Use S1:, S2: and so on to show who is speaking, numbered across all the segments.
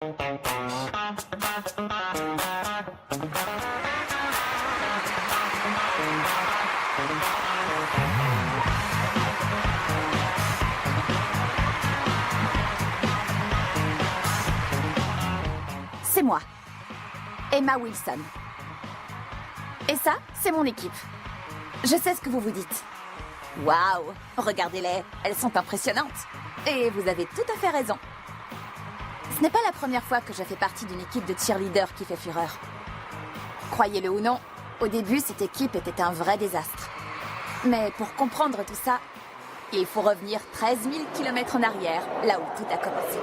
S1: C'est moi, Emma Wilson. Et ça, c'est mon équipe. Je sais ce que vous vous dites. Waouh, regardez-les, elles sont impressionnantes. Et vous avez tout à fait raison. Ce n'est pas la première fois que je fais partie d'une équipe de cheerleaders qui fait fureur. Croyez-le ou non, au début, cette équipe était un vrai désastre. Mais pour comprendre tout ça, il faut revenir 13 000 km en arrière, là où tout a commencé.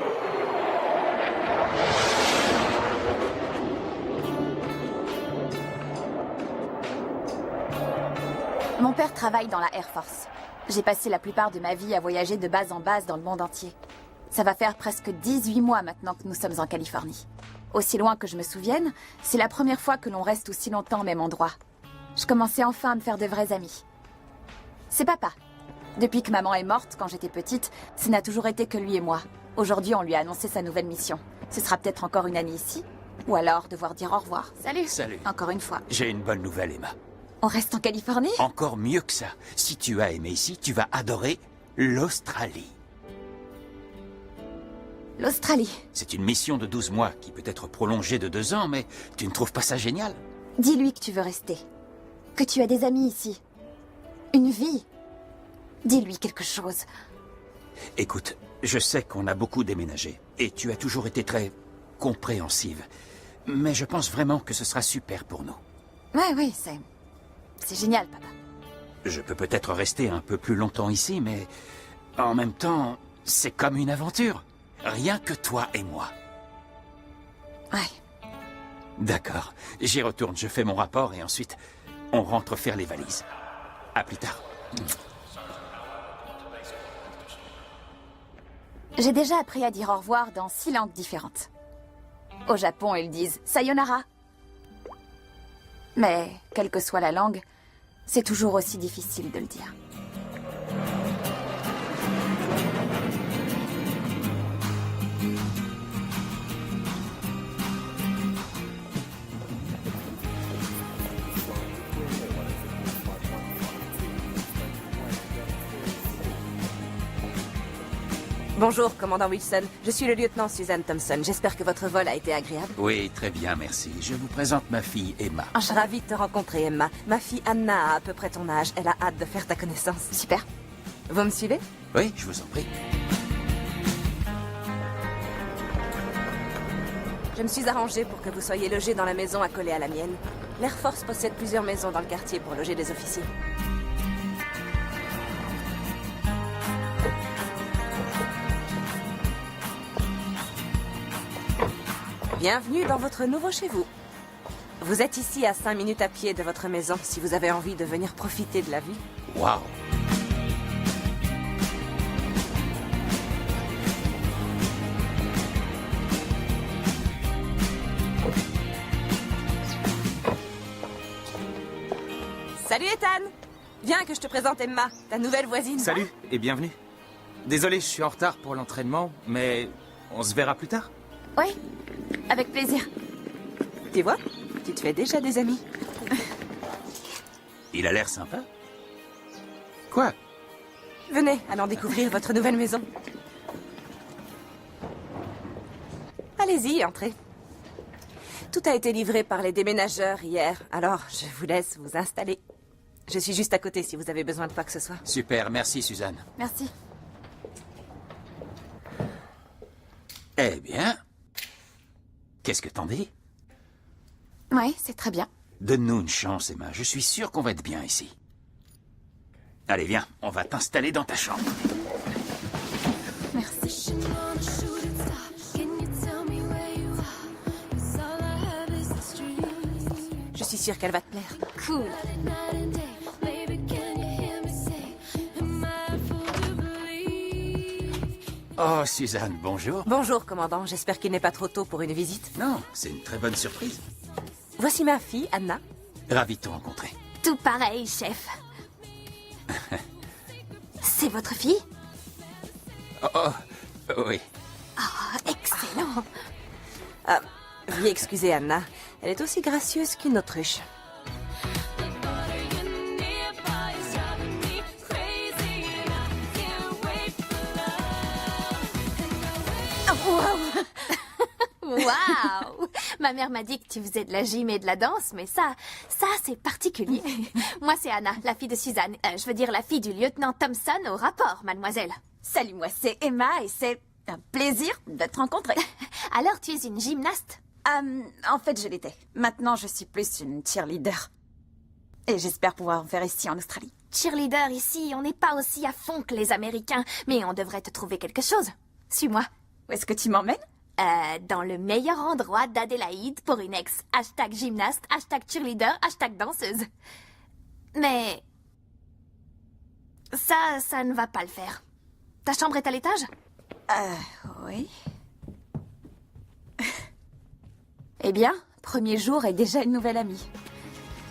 S1: Mon père travaille dans la Air Force. J'ai passé la plupart de ma vie à voyager de base en base dans le monde entier. Ça va faire presque 18 mois maintenant que nous sommes en Californie. Aussi loin que je me souvienne, c'est la première fois que l'on reste aussi longtemps au même endroit. Je commençais enfin à me faire de vrais amis. C'est papa. Depuis que maman est morte, quand j'étais petite, ce n'a toujours été que lui et moi. Aujourd'hui, on lui a annoncé sa nouvelle mission. Ce sera peut-être encore une année ici, ou alors devoir dire au revoir. Salut.
S2: Salut.
S1: Encore une fois.
S2: J'ai une bonne nouvelle, Emma.
S1: On reste en Californie?
S2: Encore mieux que ça. Si tu as aimé ici, tu vas adorer l'Australie.
S1: L'Australie.
S2: C'est une mission de 12 mois qui peut être prolongée de 2 ans, mais tu ne trouves pas ça génial?
S1: Dis-lui que tu veux rester. Que tu as des amis ici. Une vie. Dis-lui quelque chose.
S2: Écoute, je sais qu'on a beaucoup déménagé, et tu as toujours été très compréhensive. Mais je pense vraiment que ce sera super pour nous.
S1: Oui, c'est génial, papa.
S2: Je peux peut-être rester un peu plus longtemps ici, mais en même temps, c'est comme une aventure. Rien que toi et moi.
S1: Ouais.
S2: D'accord. J'y retourne, je fais mon rapport et ensuite, on rentre faire les valises. À plus tard.
S1: J'ai déjà appris à dire au revoir dans 6 langues différentes. Au Japon, ils disent sayonara. Mais, quelle que soit la langue, c'est toujours aussi difficile de le dire.
S3: Bonjour, commandant Wilson. Je suis le lieutenant Suzanne Thompson. J'espère que votre vol a été agréable.
S2: Oui, très bien, merci. Je vous présente ma fille, Emma.
S3: Je suis ravie de te rencontrer, Emma. Ma fille Anna a à peu près ton âge. Elle a hâte de faire ta connaissance.
S1: Super.
S3: Vous me suivez?
S2: Oui, je vous en prie.
S3: Je me suis arrangée pour que vous soyez logés dans la maison accolée à la mienne. L'Air Force possède plusieurs maisons dans le quartier pour loger des officiers. Bienvenue dans votre nouveau chez vous. Vous êtes ici à 5 minutes à pied de votre maison si vous avez envie de venir profiter de la vue.
S2: Waouh!
S3: Salut Ethan! Viens que je te présente Emma, ta nouvelle voisine.
S4: Salut et bienvenue. Désolé, je suis en retard pour l'entraînement, mais on se verra plus tard.
S1: Oui, avec plaisir.
S3: Tu vois, tu te fais déjà des amis.
S2: Il a l'air sympa. Quoi?
S3: Venez, allons découvrir votre nouvelle maison. Allez-y, entrez. Tout a été livré par les déménageurs hier, alors je vous laisse vous installer. Je suis juste à côté si vous avez besoin de quoi que ce soit.
S2: Super, merci Suzanne.
S1: Merci.
S2: Eh bien, qu'est-ce que t'en dis?
S1: Oui, c'est très bien.
S2: Donne-nous une chance, Emma. Je suis sûr qu'on va être bien ici. Allez, viens, on va t'installer dans ta chambre.
S1: Merci.
S3: Je suis sûre qu'elle va te plaire.
S1: Cool.
S2: Oh, Suzanne, bonjour.
S3: Bonjour, commandant. J'espère qu'il n'est pas trop tôt pour une visite.
S2: Non, c'est une très bonne surprise.
S3: Voici ma fille, Anna.
S2: Ravi de te rencontrer.
S1: Tout pareil, chef. C'est votre fille?
S2: Oh, oui.
S1: Oh, excellent.
S3: Veuillez excuser Anna. Elle est aussi gracieuse qu'une autruche.
S5: Waouh! Ma mère m'a dit que tu faisais de la gym et de la danse, mais ça c'est particulier. Moi, c'est Anna, la fille de Suzanne. Je veux dire la fille du lieutenant Thompson au rapport, mademoiselle.
S1: Salut, moi c'est Emma et c'est un plaisir de te rencontrer.
S5: Alors, tu es une gymnaste?
S1: En fait, je l'étais. Maintenant, je suis plus une cheerleader. Et j'espère pouvoir en faire ici en Australie.
S5: Cheerleader ici, on n'est pas aussi à fond que les Américains, mais on devrait te trouver quelque chose. Suis-moi.
S1: Où est-ce que tu m'emmènes?
S5: Dans le meilleur endroit d'Adélaïde pour une ex. #gymnaste, #cheerleader, #danseuse. Mais... ça ne va pas le faire. Ta chambre est à l'étage?
S1: Oui. Eh bien, premier jour et déjà une nouvelle amie.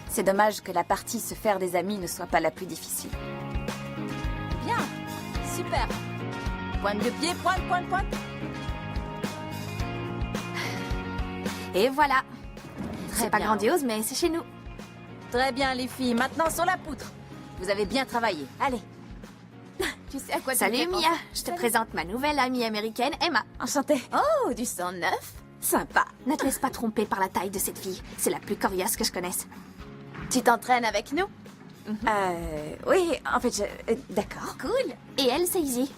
S1: C'est dommage que la partie se faire des amis ne soit pas la plus difficile.
S3: Bien. Super. Pointe de pied, pointe, pointe, pointe.
S5: Et voilà. C'est pas
S3: bien.
S5: grandiose, mais c'est chez nous.
S3: Très bien, les filles. Maintenant, sur la poutre. Vous avez bien travaillé. Allez.
S1: Tu sais à quoi
S5: Salut Mia, je te présente ma nouvelle amie américaine, Emma.
S1: Enchantée.
S3: Oh, du sang neuf.
S1: Sympa.
S5: Ne te laisse pas tromper par la taille de cette fille. C'est la plus coriace que je connaisse.
S1: Tu t'entraînes avec nous? Oui, en fait, d'accord.
S5: Cool. Et elle, c'est Izzy.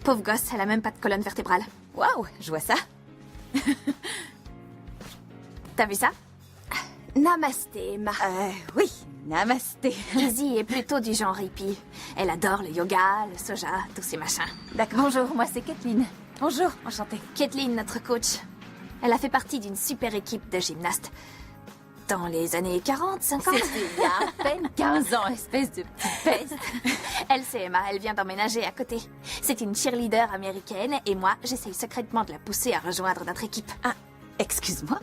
S5: Pauvre gosse, elle a même pas de colonne vertébrale.
S1: Waouh, je vois ça.
S5: T'as vu ça? Namasté, Emma.
S1: Oui, namasté.
S5: Izzy est plutôt du genre hippie. Elle adore le yoga, le soja, tous ces machins.
S1: D'accord. Bonjour, moi c'est Kathleen. Bonjour, enchantée.
S5: Kathleen, notre coach. Elle a fait partie d'une super équipe de gymnastes. Dans les années 40, 50.
S1: C'était il y a à peine 15 ans, espèce de petite peste.
S5: Elle, c'est Emma, elle vient d'emménager à côté. C'est une cheerleader américaine et moi, j'essaye secrètement de la pousser à rejoindre notre équipe.
S1: Ah, excuse-moi.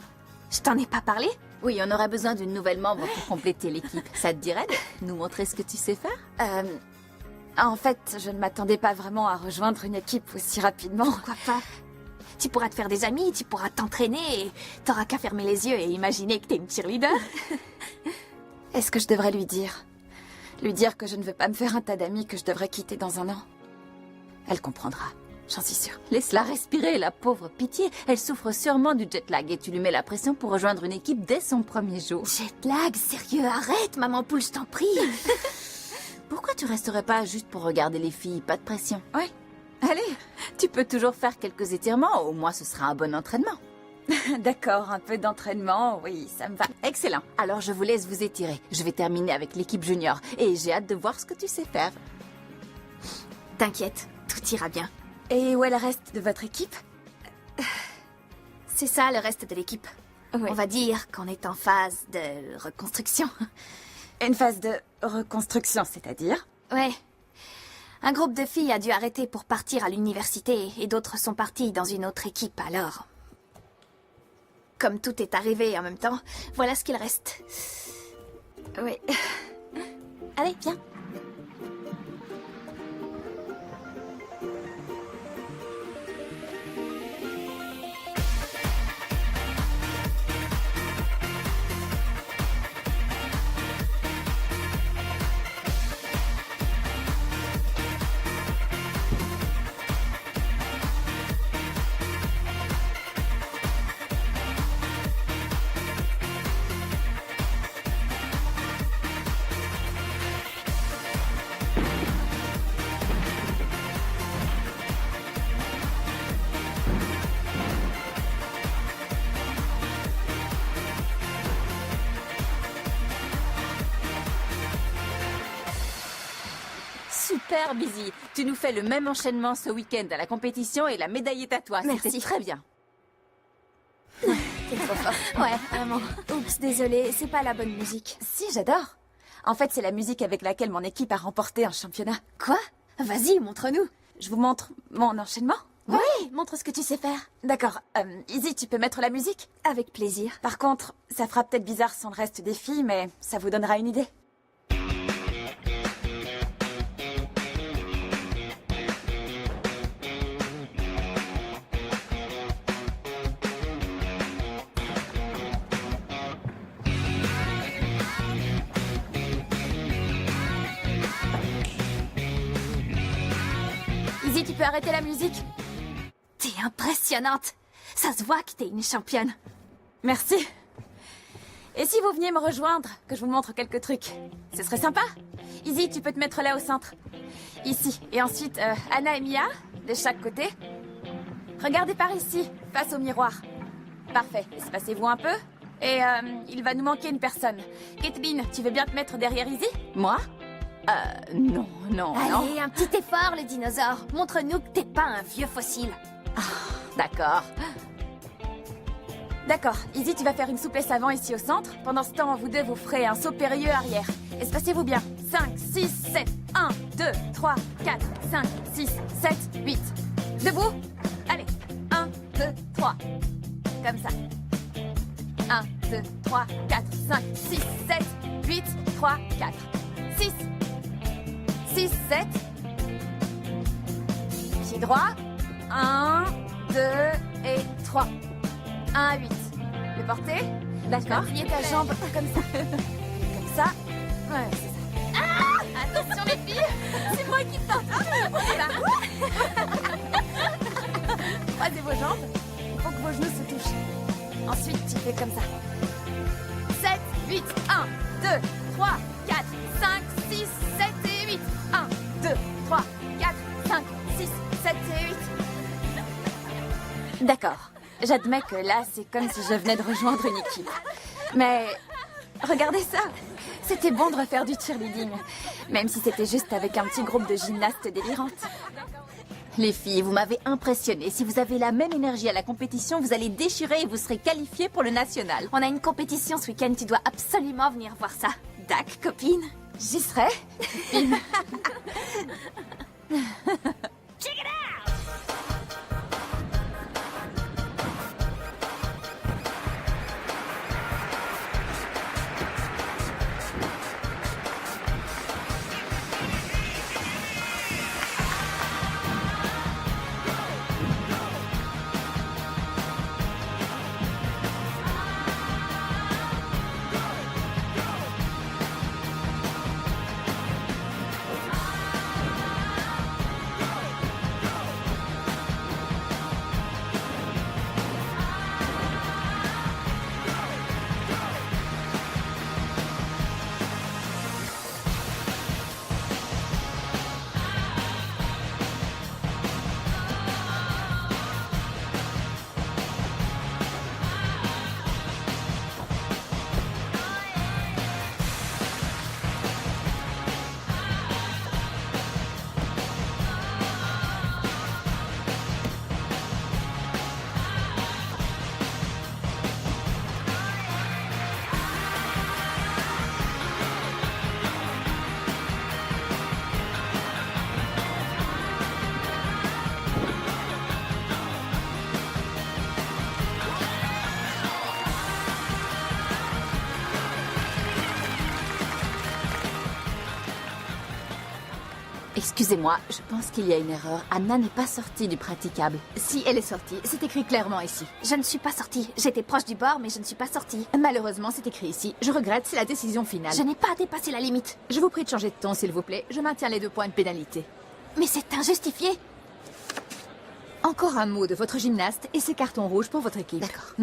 S5: Je t'en ai pas parlé?
S6: Oui, on aurait besoin d'une nouvelle membre pour compléter l'équipe. Ça te dirait de nous montrer ce que tu sais faire?
S1: En fait, je ne m'attendais pas vraiment à rejoindre une équipe aussi rapidement.
S5: Pourquoi pas? Tu pourras te faire des amis, tu pourras t'entraîner et t'auras qu'à fermer les yeux et imaginer que t'es une cheerleader.
S1: Est-ce que je devrais lui dire? Lui dire que je ne veux pas me faire un tas d'amis que je devrais quitter dans un an? Elle comprendra, j'en suis sûre.
S6: Laisse-la respirer, la pauvre pitié. Elle souffre sûrement du jet lag et tu lui mets la pression pour rejoindre une équipe dès son premier jour.
S5: Jet lag, sérieux, arrête, maman poule, je t'en prie.
S6: Pourquoi tu resterais pas juste pour regarder les filles? Pas de pression.
S1: Oui. Allez.
S6: Tu peux toujours faire quelques étirements, au moins ce sera un bon entraînement.
S1: D'accord, un peu d'entraînement, oui, ça me va.
S6: Excellent. Alors je vous laisse vous étirer. Je vais terminer avec l'équipe junior et j'ai hâte de voir ce que tu sais faire.
S5: T'inquiète, tout ira bien.
S1: Et où est le reste de votre équipe?
S5: C'est ça, le reste de l'équipe.
S1: Oui.
S5: On va dire qu'on est en phase de reconstruction.
S1: Une phase de reconstruction, c'est-à-dire?
S5: Ouais. Un groupe de filles a dû arrêter pour partir à l'université et d'autres sont parties dans une autre équipe, alors... Comme tout est arrivé en même temps, voilà ce qu'il reste. Oui. Allez, viens.
S6: Super, Busy. Tu nous fais le même enchaînement ce week-end à la compétition et la médaille est à toi.
S5: Merci.
S6: C'était très bien.
S5: T'es trop fort. Ouais, vraiment. Oups, désolée, c'est pas la bonne musique.
S1: Si, j'adore. En fait, c'est la musique avec laquelle mon équipe a remporté un championnat.
S5: Quoi? Vas-y, montre-nous.
S1: Je vous montre mon enchaînement?
S5: Oui, montre ce que tu sais faire.
S1: D'accord. Izzy, tu peux mettre la musique?
S5: Avec plaisir.
S1: Par contre, ça fera peut-être bizarre sans le reste des filles, mais ça vous donnera une idée.
S5: arrêter la musique? T'es impressionnante. Ça se voit que t'es une championne.
S3: Merci. Et si vous veniez me rejoindre, que je vous montre quelques trucs? Ce serait sympa. Izzy, tu peux te mettre là au centre. Ici. Et ensuite, Anna et Mia, de chaque côté. Regardez par ici, face au miroir. Parfait. Espacez-vous un peu. Et il va nous manquer une personne. Kathleen, tu veux bien te mettre derrière Izzy?
S6: Moi Non, non, non.
S5: Allez, un petit effort, le dinosaure. Montre-nous que t'es pas un vieux fossile.
S6: D'accord.
S3: D'accord. Izzy, tu vas faire une souplesse avant ici au centre. Pendant ce temps, vous deux, vous ferez un saut périlleux arrière. Espacez-vous bien. 5, 6, 7. 1, 2, 3, 4, 5, 6, 7, 8. Debout. Allez. 1, 2, 3. Comme ça. 1, 2, 3, 4, 5, 6, 7, 8, 3, 4. 6. 6, 7. Pied droit. 1, 2 et 3. 1 à 8. Le porter. D'accord. Plier ta jambe comme ça. Comme ça. Ouais, c'est ça. Ah, attention les filles. C'est moi qui tente. On y va. Croisez vos jambes. Il faut que vos genoux se touchent. Ensuite, tu fais comme ça. 7, 8, 1, 2, 3, 4, 5, 6, 7 et 8. 1, 2, 3, 4, 5, 6, 7 et 8. D'accord. J'admets que là, c'est comme si je venais de rejoindre une équipe. Mais regardez ça. C'était bon de refaire du cheerleading. Même si c'était juste avec un petit groupe de gymnastes délirantes.
S6: Les filles, vous m'avez impressionnée. Si vous avez la même énergie à la compétition, vous allez déchirer et vous serez qualifiées pour le national.
S5: On a une compétition ce week-end, tu dois absolument venir voir ça. Dac, copine?
S3: J'y serai.
S6: Excusez-moi, je pense qu'il y a une erreur. Anna n'est pas sortie du praticable.
S5: Si, elle est sortie. C'est écrit clairement ici. Je ne suis pas sortie. J'étais proche du bord, mais je ne suis pas sortie.
S6: Malheureusement, c'est écrit ici. Je regrette, c'est la décision finale.
S5: Je n'ai pas dépassé la limite.
S6: Je vous prie de changer de ton, s'il vous plaît. Je maintiens les 2 points de pénalité.
S5: Mais c'est injustifié.
S6: Encore un mot de votre gymnaste et c'est carton rouge pour votre équipe.
S5: D'accord.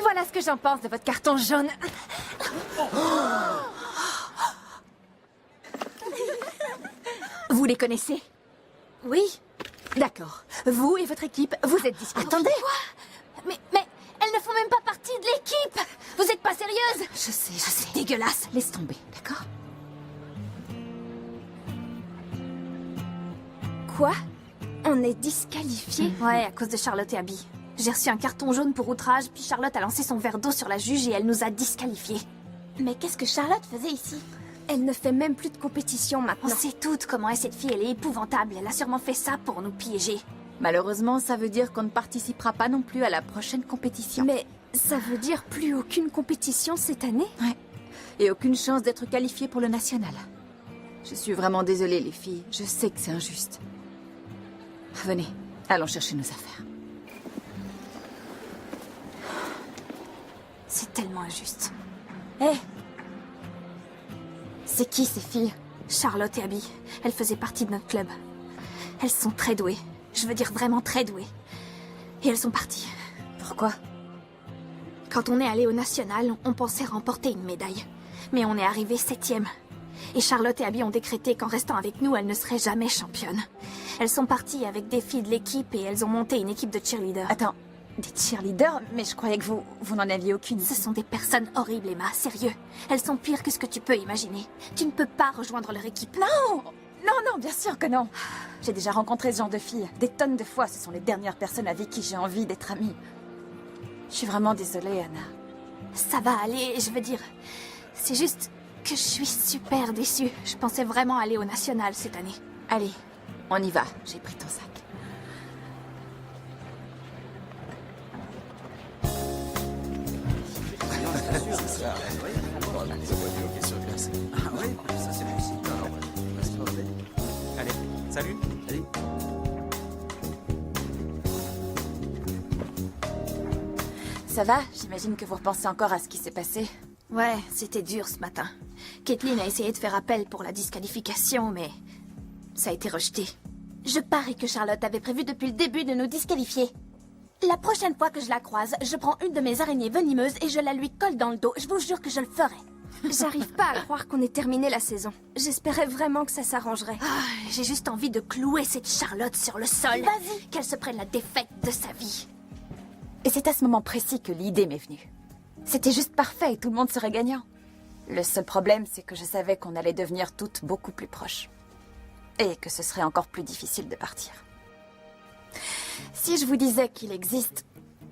S3: Voilà ce que j'en pense de votre carton jaune.
S6: Vous les connaissez?
S5: Oui.
S6: D'accord. Vous et votre équipe, vous êtes disqualifiés.
S5: Attendez. Quoi? Mais elles ne font même pas partie de l'équipe. Vous êtes pas sérieuse?
S6: Je sais.
S5: C'est dégueulasse.
S6: Laisse tomber, d'accord?
S5: Quoi? On est disqualifiés? Ouais, à cause de Charlotte et Abby. J'ai reçu un carton jaune pour outrage, puis Charlotte a lancé son verre d'eau sur la juge et elle nous a disqualifiés. Mais qu'est-ce que Charlotte faisait ici?
S7: Elle ne fait même plus de compétition
S5: On
S7: maintenant.
S5: sait toutes comment est cette fille, elle est épouvantable. Elle a sûrement fait ça pour nous piéger.
S6: Malheureusement, ça veut dire qu'on ne participera pas non plus à la prochaine compétition.
S7: Mais ça veut dire plus aucune compétition cette année?
S6: Ouais. Et aucune chance d'être qualifiée pour le national. Je suis vraiment désolée, les filles. Je sais que c'est injuste. Venez, allons chercher nos affaires.
S5: C'est tellement injuste.
S3: Hé! C'est qui ces filles?
S5: Charlotte et Abby, elles faisaient partie de notre club. Elles sont très douées. Je veux dire vraiment très douées. Et elles sont parties.
S6: Pourquoi?
S5: Quand on est allé au national, on pensait remporter une médaille. Mais on est arrivé 7e. Et Charlotte et Abby ont décrété qu'en restant avec nous, elles ne seraient jamais championnes. Elles sont parties avec des filles de l'équipe et elles ont monté une équipe de cheerleaders.
S6: Attends, des cheerleaders? Mais je croyais que vous n'en aviez aucune.
S5: Ce sont des personnes horribles, Emma, sérieux. Elles sont pires que ce que tu peux imaginer. Tu ne peux pas rejoindre leur équipe.
S6: Non! Non, bien sûr que non. J'ai déjà rencontré ce genre de filles. Des tonnes de fois, ce sont les dernières personnes avec qui j'ai envie d'être amie. Je suis vraiment désolée, Anna.
S5: Ça va aller, je veux dire. C'est juste que je suis super déçue. Je pensais vraiment aller au national cette année.
S6: Allez, on y va. J'ai pris ton sac.
S4: Allez, salut. Allez.
S6: Ça va? J'imagine que vous repensez encore à ce qui s'est passé.
S5: Ouais, c'était dur ce matin. Caitlin a essayé de faire appel pour la disqualification, mais ça a été rejeté. Je parie que Charlotte avait prévu depuis le début de nous disqualifier. La prochaine fois que je la croise, je prends une de mes araignées venimeuses et je la lui colle dans le dos. Je vous jure que je le ferai.
S7: J'arrive pas à croire qu'on ait terminé la saison. J'espérais vraiment que ça s'arrangerait.
S5: Ah, j'ai juste envie de clouer cette Charlotte sur le sol.
S1: Vas-y.
S5: Qu'elle se prenne la défaite de sa vie.
S6: Et c'est à ce moment précis que l'idée m'est venue. C'était juste parfait et tout le monde serait gagnant. Le seul problème, c'est que je savais qu'on allait devenir toutes beaucoup plus proches. Et que ce serait encore plus difficile de partir. Si je vous disais qu'il existe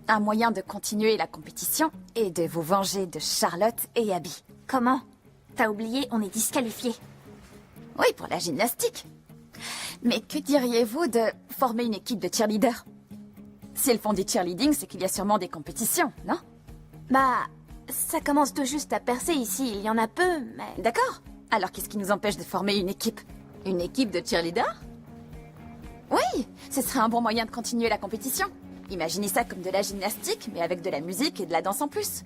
S6: un moyen de continuer la compétition et de vous venger de Charlotte et Abby.
S5: Comment? T'as oublié, on est disqualifiés.
S6: Oui, pour la gymnastique. Mais que diriez-vous de former une équipe de cheerleaders? Si elles font du cheerleading, c'est qu'il y a sûrement des compétitions, non?
S5: Bah, ça commence tout juste à percer ici. Il y en a peu, mais...
S6: D'accord. Alors qu'est-ce qui nous empêche de former une équipe? Une équipe de cheerleaders? Oui, ce serait un bon moyen de continuer la compétition. Imaginez ça comme de la gymnastique, mais avec de la musique et de la danse en plus.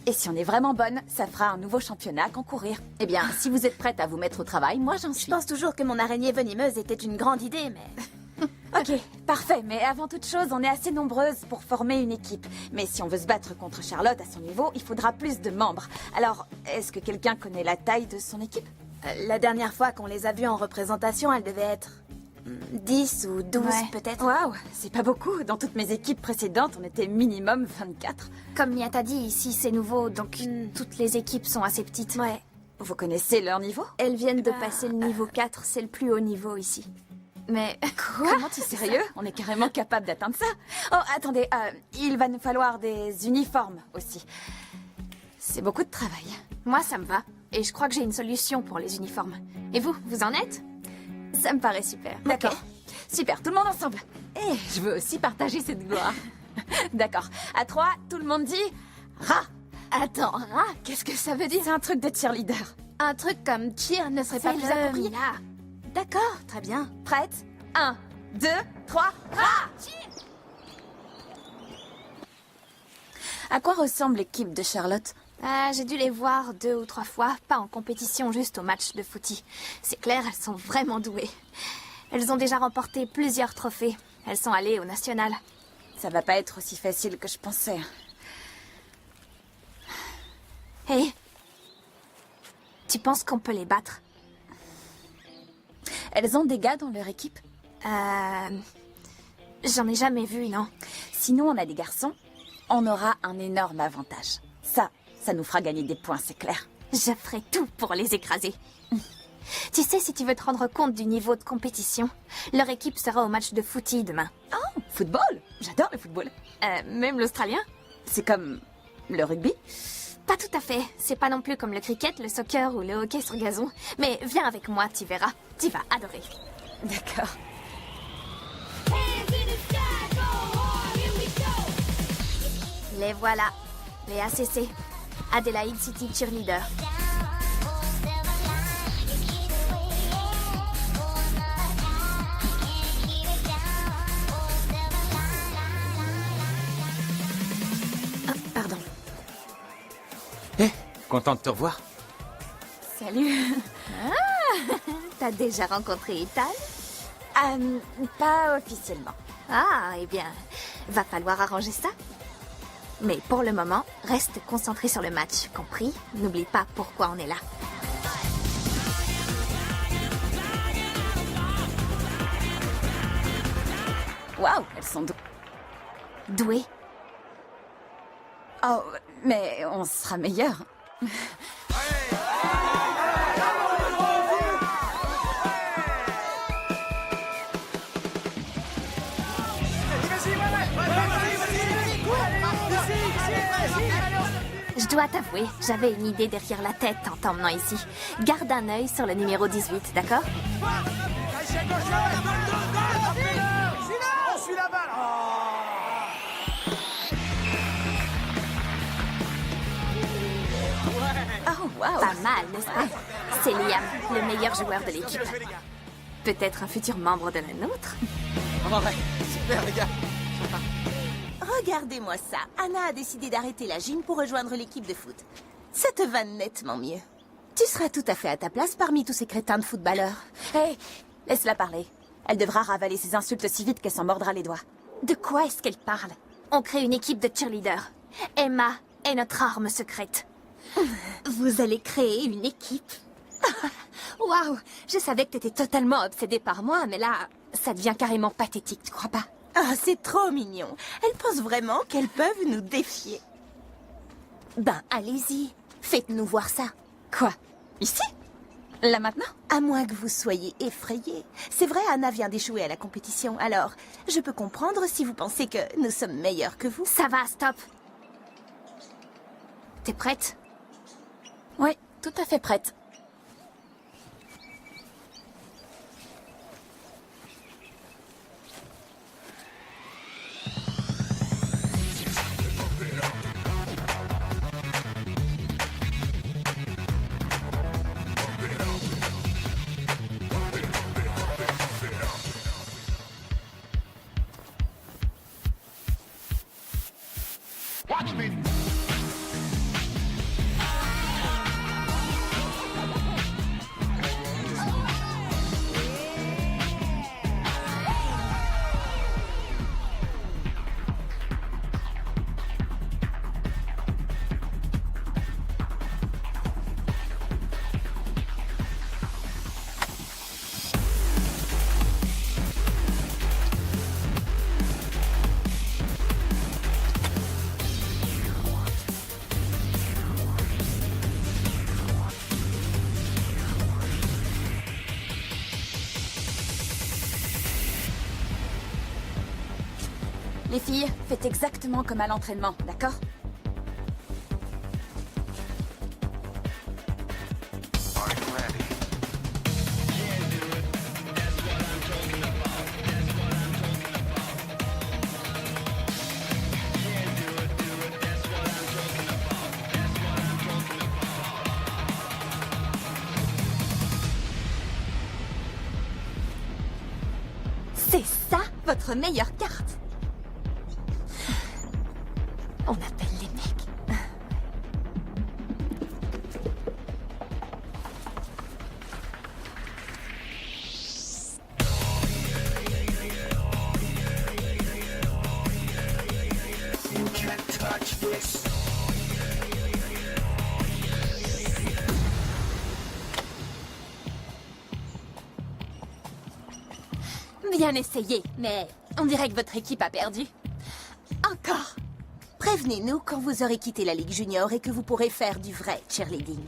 S6: Et si on est vraiment bonne, ça fera un nouveau championnat à concourir. Eh bien, si vous êtes prête à vous mettre au travail, moi j'en
S5: Je
S6: suis.
S5: pense toujours que mon araignée venimeuse était une grande idée, mais...
S6: Ok, parfait, mais avant toute chose, on est assez nombreuses pour former une équipe. Mais si on veut se battre contre Charlotte à son niveau, il faudra plus de membres. Alors, est-ce que quelqu'un connaît la taille de son équipe?
S5: La dernière fois qu'on les a vues en représentation, elles devaient être 10 ou 12 peut-être.
S6: Waouh, c'est pas beaucoup. Dans toutes mes équipes précédentes, on était minimum 24.
S5: Comme Mia t'a dit, ici c'est nouveau, donc toutes les équipes sont assez petites. Ouais.
S6: Vous connaissez leur niveau?
S7: Elles viennent de passer le niveau 4, c'est le plus haut niveau ici.
S6: Mais comment tu es sérieux? On est carrément capable d'atteindre ça. Oh, attendez, il va nous falloir des uniformes aussi. C'est beaucoup de travail.
S5: Moi ça me va, et je crois que j'ai une solution pour les uniformes. Et vous, vous en êtes?
S7: Ça me paraît super.
S6: D'accord. Super, tout le monde ensemble. Et je veux aussi partager cette gloire. D'accord. À 3, tout le monde dit Ra.
S5: Attends, Ra, qu'est-ce que ça veut dire?
S6: C'est un truc de cheerleader.
S5: Un truc comme cheer ne serait pas plus approprié?
S6: Là.
S5: D'accord, très bien.
S6: Prête? 1, 2, 3, Ra. À quoi ressemble l'équipe de Charlotte?
S5: J'ai dû les voir 2 ou 3 fois, pas en compétition, juste au match de footy. C'est clair, elles sont vraiment douées. Elles ont déjà remporté plusieurs trophées. Elles sont allées au national.
S6: Ça va pas être aussi facile que je pensais.
S5: Hé, tu penses qu'on peut les battre?
S6: Elles ont des gars dans leur équipe?
S5: J'en ai jamais vu, non.
S6: Sinon, on a des garçons. On aura un énorme avantage. Ça nous fera gagner des points, c'est clair.
S5: Je ferai tout pour les écraser. Tu sais, si tu veux te rendre compte du niveau de compétition, leur équipe sera au match de footy demain.
S6: Oh, football? J'adore le football.
S5: Même l'Australien?
S6: C'est comme le rugby?
S5: Pas tout à fait. C'est pas non plus comme le cricket, le soccer ou le hockey sur gazon. Mais viens avec moi, tu verras. Tu vas adorer.
S6: D'accord.
S5: Les voilà. Les ACC. Adelaide City Cheerleader. Ah, pardon.
S4: Hé, content de te revoir.
S6: Salut.
S5: T'as déjà rencontré Ethan?
S6: Pas officiellement.
S5: Ah, eh bien, va falloir arranger ça. Mais pour le moment, reste concentré sur le match, compris? N'oublie pas pourquoi on est là.
S6: Waouh, elles sont
S5: Doué.
S6: Oh, mais on sera meilleurs.
S5: Je dois t'avouer, j'avais une idée derrière la tête en t'emmenant ici. Garde un œil sur le numéro 18, d'accord?
S6: Oh, waouh.
S5: Pas mal, n'est-ce pas? C'est Liam, le meilleur joueur de l'équipe. Peut-être un futur membre de la nôtre?
S4: Ouais, super les gars.
S1: Regardez-moi ça. Anna a décidé d'arrêter la gym pour rejoindre l'équipe de foot. Ça te va nettement mieux. Tu seras tout à fait à ta place parmi tous ces crétins de footballeurs.
S6: Hé, laisse-la parler. Elle devra ravaler ses insultes si vite qu'elle s'en mordra les doigts.
S5: De quoi est-ce qu'elle parle? On crée une équipe de cheerleaders. Emma est notre arme secrète.
S7: Vous allez créer une équipe? Waouh! Je savais que t'étais totalement obsédée par moi, mais là, ça devient carrément pathétique, tu crois pas?
S1: Ah, c'est trop mignon. Elles pensent vraiment qu'elles peuvent nous défier. Ben, allez-y. Faites-nous voir ça.
S6: Quoi? Ici? Là maintenant?
S1: À moins que vous soyez effrayés. C'est vrai, Anna vient d'échouer à la compétition, alors je peux comprendre si vous pensez que nous sommes meilleurs que vous.
S5: Ça va, stop. T'es prête?
S6: Oui, tout à fait prête. Les filles, faites exactement comme à l'entraînement, d'accord?
S7: C'est ça, votre meilleure carte? On appelle les mecs. Bien essayé, mais on dirait que votre équipe a perdu. Encore.
S1: Prévenez-nous quand vous aurez quitté la Ligue Junior et que vous pourrez faire du vrai cheerleading.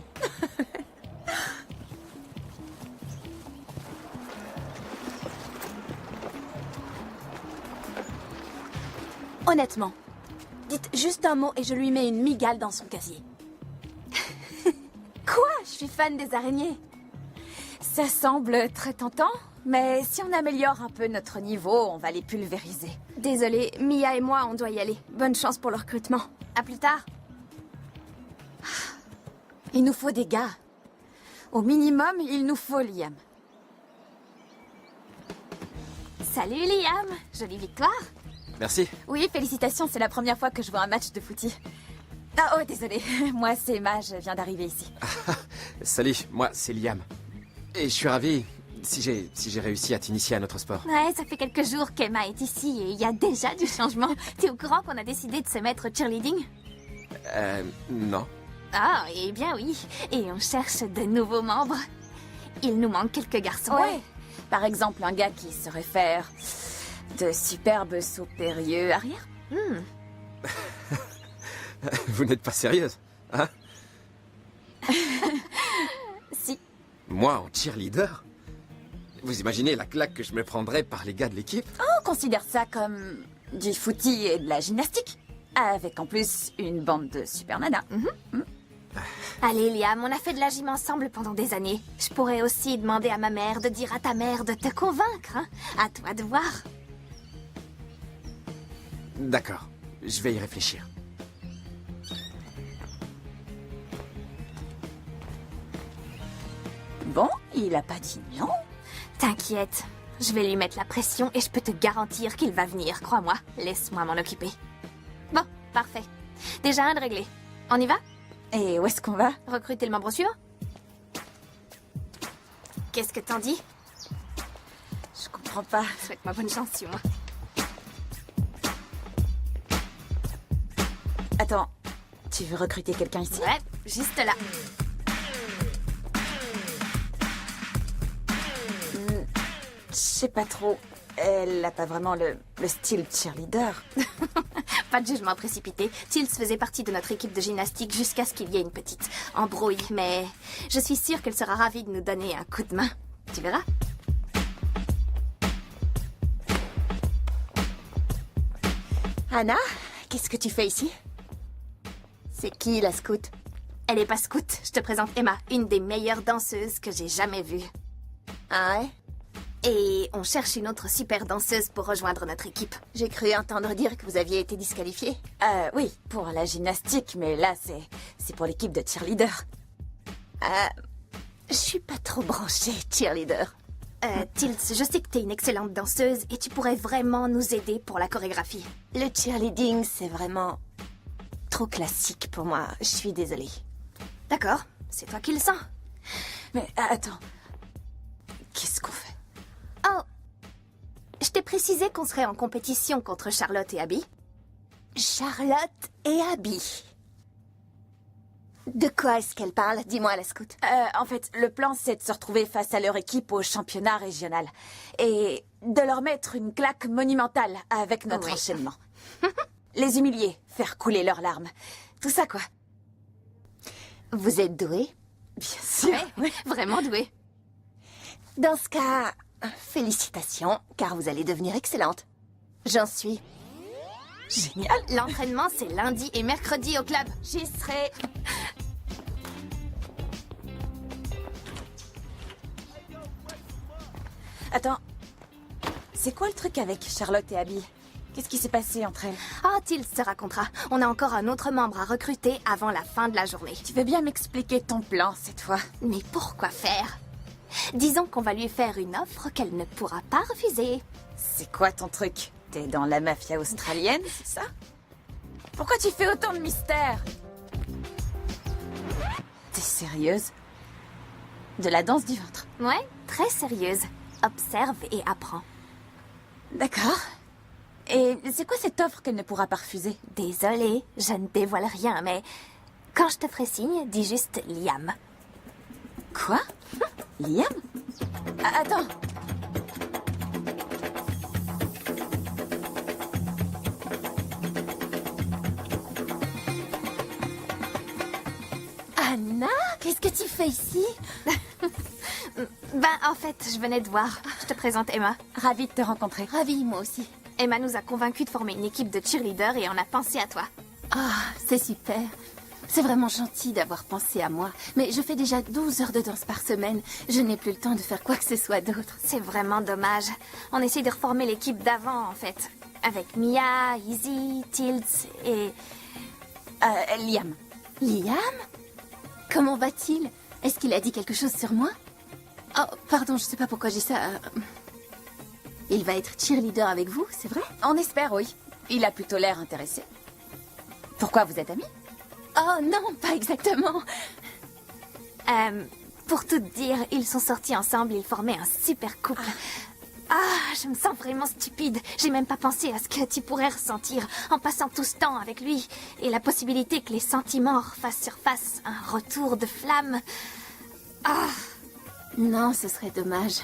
S7: Honnêtement, dites juste un mot et je lui mets une migale dans son casier. Quoi? Je suis fan des araignées.
S6: Ça semble très tentant, mais si on améliore un peu notre niveau, on va les pulvériser.
S7: Désolée, Mia et moi, on doit y aller. Bonne chance pour le recrutement. À plus tard.
S6: Il nous faut des gars. Au minimum, il nous faut Liam.
S5: Salut Liam, jolie victoire.
S4: Merci.
S6: Oui, félicitations, c'est la première fois que je vois un match de footy. Ah oh, désolé. Moi, c'est Emma, je viens d'arriver ici.
S4: Salut, moi c'est Liam. Et je suis ravi.
S8: si j'ai réussi à t'initier à notre sport.
S5: Ouais, ça fait quelques jours qu'Emma est ici et il y a déjà du changement. T'es au courant qu'on a décidé de se mettre au cheerleading?
S8: Non.
S5: Ah, eh bien oui. Et on cherche de nouveaux membres. Il nous manque quelques garçons.
S6: Ouais. Par exemple, un gars qui saurait faire de superbes sauts périlleux arrière.
S8: Vous n'êtes pas sérieuse, hein?
S6: Si.
S8: Moi, en cheerleader? Vous imaginez la claque que je me prendrais par les gars de l'équipe?
S6: On considère ça comme du footy et de la gymnastique. Avec en plus une bande de super nanas.
S5: Allez, Liam, on a fait de la gym ensemble pendant des années. Je pourrais aussi demander à ma mère de dire à ta mère de te convaincre. Hein. À toi de voir.
S8: D'accord, je vais y réfléchir.
S6: Bon, il a pas dit non.
S5: T'inquiète, je vais lui mettre la pression et je peux te garantir qu'il va venir, crois-moi. Laisse-moi m'en occuper. Bon, parfait. Déjà un de réglé. On y va?
S6: Et où est-ce qu'on va?
S5: Recruter le membre suivant? Qu'est-ce que t'en dis?
S6: Je comprends pas.
S5: Souhaite-moi bonne chance, suis-moi.
S6: Attends, tu veux recruter quelqu'un ici?
S5: Ouais, juste là.
S6: Je sais pas trop. Elle a pas vraiment le style cheerleader.
S5: Pas de jugement précipité. Tils faisait partie de notre équipe de gymnastique jusqu'à ce qu'il y ait une petite embrouille, mais je suis sûre qu'elle sera ravie de nous donner un coup de main. Tu verras.
S1: Anna, qu'est-ce que tu fais ici? C'est qui la scout?
S5: Elle est pas scout. Je te présente Emma, une des meilleures danseuses que j'ai jamais vues.
S1: Ah ouais?
S5: Et on cherche une autre super danseuse pour rejoindre notre équipe.
S1: J'ai cru entendre dire que vous aviez été disqualifié.
S6: Oui, pour la gymnastique, mais là, c'est pour l'équipe de cheerleader.
S1: Je suis pas trop branchée cheerleader.
S5: Tils, je sais que t'es une excellente danseuse et tu pourrais vraiment nous aider pour la chorégraphie.
S1: Le cheerleading, c'est vraiment trop classique pour moi. Je suis désolée.
S5: D'accord, c'est toi qui le sens.
S6: Mais attends, qu'est-ce qu'on fait?
S5: Oh, je t'ai précisé qu'on serait en compétition contre Charlotte et Abby.
S1: Charlotte et Abby. De quoi est-ce qu'elle parle? Dis-moi, la scout.
S6: En fait, le plan, c'est de se retrouver face à leur équipe au championnat régional. Et de leur mettre une claque monumentale avec notre
S5: Oui.
S6: enchaînement. Les humilier, faire couler leurs larmes. Tout ça, quoi.
S1: Vous êtes douée?
S6: Bien sûr.
S5: Ouais, vraiment douée.
S1: Dans ce cas, félicitations, car vous allez devenir excellente. J'en suis.
S6: Génial.
S5: L'entraînement, c'est lundi et mercredi au club.
S6: J'y serai. Attends, c'est quoi le truc avec Charlotte et Abby? Qu'est-ce qui s'est passé entre elles?
S5: Oh, Tils se racontera. On a encore un autre membre à recruter avant la fin de la journée.
S6: Tu veux bien m'expliquer ton plan cette fois?
S5: Mais pourquoi faire? Disons qu'on va lui faire une offre qu'elle ne pourra pas refuser.
S6: C'est quoi ton truc? T'es dans la mafia australienne, c'est ça? Pourquoi tu fais autant de mystères? T'es sérieuse? De la danse du ventre?
S5: Ouais, très sérieuse. Observe et apprends.
S6: D'accord. Et c'est quoi cette offre qu'elle ne pourra pas refuser?
S5: Désolée, je ne dévoile rien, mais quand je te ferai signe, dis juste Liam.
S6: Quoi? Liam? Attends.
S1: Anna, qu'est-ce que tu fais ici?
S5: Ben, en fait, je venais te voir. Je te présente Emma.
S6: Ravie de te rencontrer.
S1: Ravie, moi aussi.
S5: Emma nous a convaincus de former une équipe de cheerleaders et on a pensé à toi.
S7: Ah, c'est super. C'est vraiment gentil d'avoir pensé à moi. Mais je fais déjà 12 heures de danse par semaine. Je n'ai plus le temps de faire quoi que ce soit d'autre.
S5: C'est vraiment dommage. On essaie de reformer l'équipe d'avant, en fait. Avec Mia, Izzy, Tils et...
S6: Liam.
S7: Liam? Comment va-t-il? Est-ce qu'il a dit quelque chose sur moi? Oh, pardon, je sais pas pourquoi j'ai ça. Il va être cheerleader avec vous, c'est vrai?
S6: On espère, oui. Il a plutôt l'air intéressé. Pourquoi vous êtes amis?
S7: Oh non, pas exactement.
S5: Pour tout te dire, ils sont sortis ensemble, ils formaient un super couple. Je me sens vraiment stupide. J'ai même pas pensé à ce que tu pourrais ressentir en passant tout ce temps avec lui. Et la possibilité que les sentiments refassent surface, un retour de flamme.
S7: Non, ce serait dommage.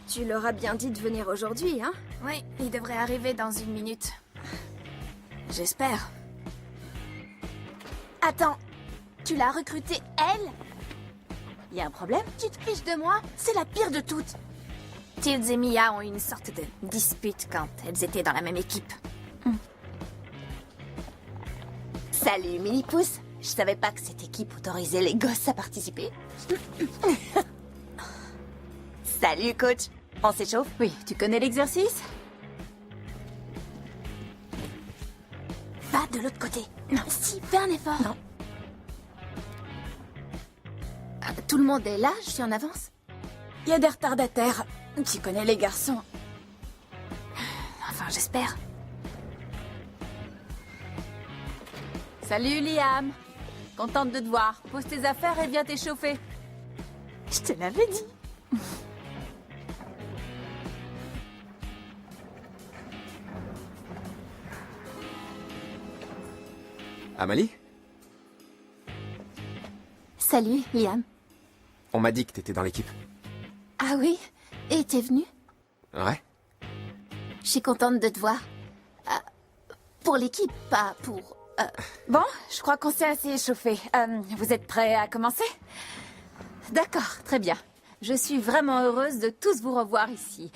S3: Tu leur as bien dit de venir aujourd'hui, hein?
S5: Oui, il devrait arriver dans 1 minute. J'espère.
S3: Attends, tu l'as recrutée, elle?
S1: Y a un problème?
S3: Tu te fiches de moi? C'est la pire de toutes.
S5: Tills et Mia ont eu une sorte de dispute quand elles étaient dans la même équipe.
S1: Salut, Mini-Pouce. Je savais pas que cette équipe autorisait les gosses à participer. Salut, coach. On s'échauffe?
S6: Oui, tu connais l'exercice?
S5: Va de l'autre côté.
S7: Si, fais un effort.
S1: Non.
S7: Tout le monde est là, je suis en avance.
S6: Il y a des retardataires. Tu connais les garçons.
S5: Enfin, j'espère.
S6: Salut Liam. Contente de te voir. Pose tes affaires et viens t'échauffer.
S1: Je te l'avais dit.
S8: Amalie?
S7: Salut, Liam.
S8: On m'a dit que t'étais dans l'équipe.
S7: Ah oui? Et t'es venu?
S8: Ouais?
S7: Je suis contente de te voir. Pour l'équipe, pas pour...
S6: Bon, je crois qu'on s'est assez échauffé. Vous êtes prêts à commencer? D'accord, très bien. Je suis vraiment heureuse de tous vous revoir ici.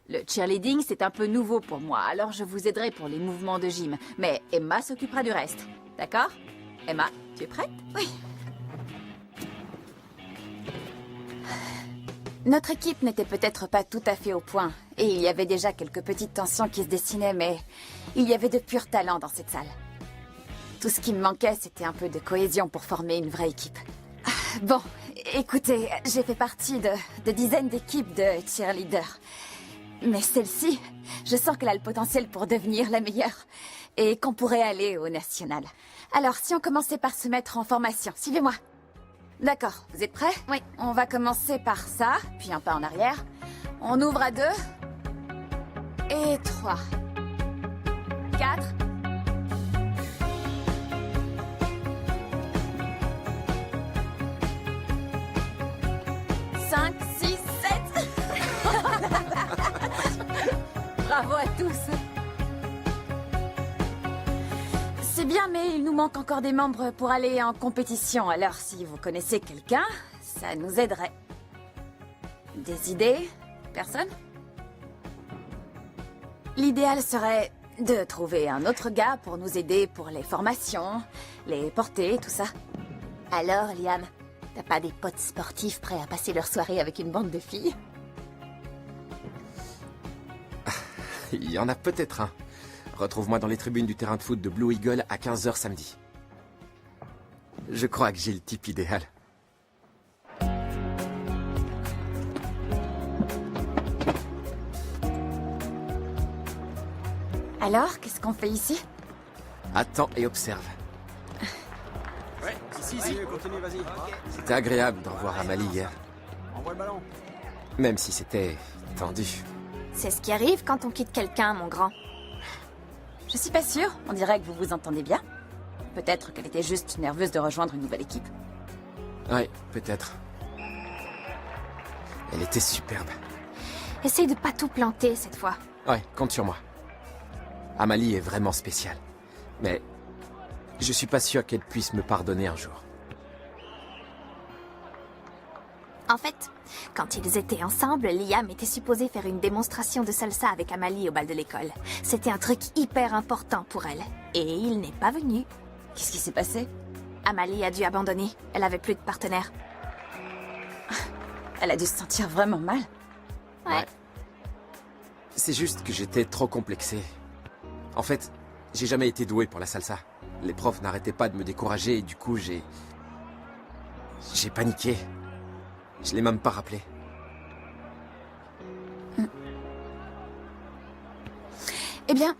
S6: Le cheerleading, c'est un peu nouveau pour moi, alors je vous aiderai pour les mouvements de gym. Mais Emma s'occupera du reste. D'accord? Emma, tu es prête?
S5: Oui.
S6: Notre équipe n'était peut-être pas tout à fait au point, et il y avait déjà quelques petites tensions qui se dessinaient, mais il y avait de purs talents dans cette salle. Tout ce qui me manquait, c'était un peu de cohésion pour former une vraie équipe. Bon, écoutez, j'ai fait partie de dizaines d'équipes de cheerleaders. Mais celle-ci, je sens qu'elle a le potentiel pour devenir la meilleure, et qu'on pourrait aller au national. Alors, si on commençait par se mettre en formation, suivez-moi. D'accord, vous êtes prêts?
S5: Oui.
S6: On va commencer par ça, puis un pas en arrière. On ouvre à 2. Et 3. 4. 5, 6, 7. Bravo à tous. C'est bien, mais il nous manque encore des membres pour aller en compétition. Alors, si vous connaissez quelqu'un, ça nous aiderait. Des idées? Personne? L'idéal serait de trouver un autre gars pour nous aider pour les formations, les portées, tout ça.
S1: Alors, Liam, t'as pas des potes sportifs prêts à passer leur soirée avec une bande de filles?
S8: Il y en a peut-être un. Retrouve-moi dans les tribunes du terrain de foot de Blue Eagle à 15h samedi. Je crois que j'ai le type idéal.
S6: Alors, qu'est-ce qu'on fait ici?
S8: Attends et observe.
S4: Ouais, ici.
S9: Continue, vas-y.
S8: C'était agréable de revoir Amalie hier.
S9: Envoie le ballon.
S8: Même si c'était tendu.
S5: C'est ce qui arrive quand on quitte quelqu'un, mon grand.
S6: Je suis pas sûre. On dirait que vous vous entendez bien. Peut-être qu'elle était juste nerveuse de rejoindre une nouvelle équipe.
S8: Ouais, peut-être. Elle était superbe.
S5: Essaye de pas tout planter cette fois.
S8: Ouais, compte sur moi. Amalie est vraiment spéciale. Mais je suis pas sûr qu'elle puisse me pardonner un jour.
S5: En fait, quand ils étaient ensemble, Liam était supposé faire une démonstration de salsa avec Amalie au bal de l'école. C'était un truc hyper important pour elle. Et il n'est pas venu.
S6: Qu'est-ce qui s'est passé?
S5: Amalie a dû abandonner. Elle avait plus de partenaire.
S6: Elle a dû se sentir vraiment mal.
S5: Ouais.
S8: C'est juste que j'étais trop complexé. En fait, j'ai jamais été doué pour la salsa. Les profs n'arrêtaient pas de me décourager et du coup, j'ai paniqué. Je l'ai même pas rappelé.
S6: Eh bien,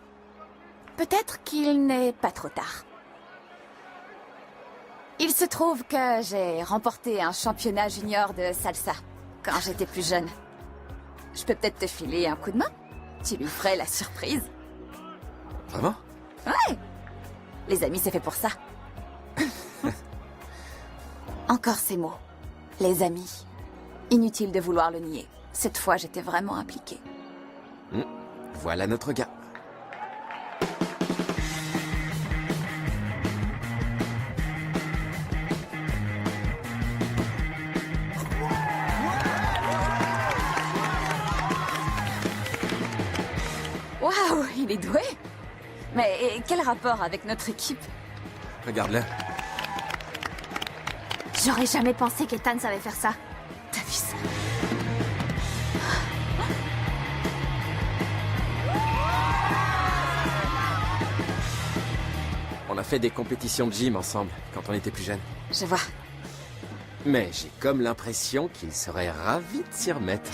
S6: peut-être qu'il n'est pas trop tard. Il se trouve que j'ai remporté un championnat junior de salsa quand j'étais plus jeune. Je peux peut-être te filer un coup de main. Tu lui ferais la surprise.
S8: Vraiment?
S6: Ouais. Les amis, c'est fait pour ça. Encore ces mots. Les amis. Inutile de vouloir le nier. Cette fois, j'étais vraiment impliquée.
S8: Voilà notre gars.
S6: Waouh, il est doué. Mais quel rapport avec notre équipe?
S8: Regarde-le.
S5: J'aurais jamais pensé qu'Ethan savait faire ça.
S6: T'as vu ça?
S8: On a fait des compétitions de gym ensemble quand on était plus jeunes.
S6: Je vois.
S8: Mais j'ai comme l'impression qu'il serait ravi de s'y remettre.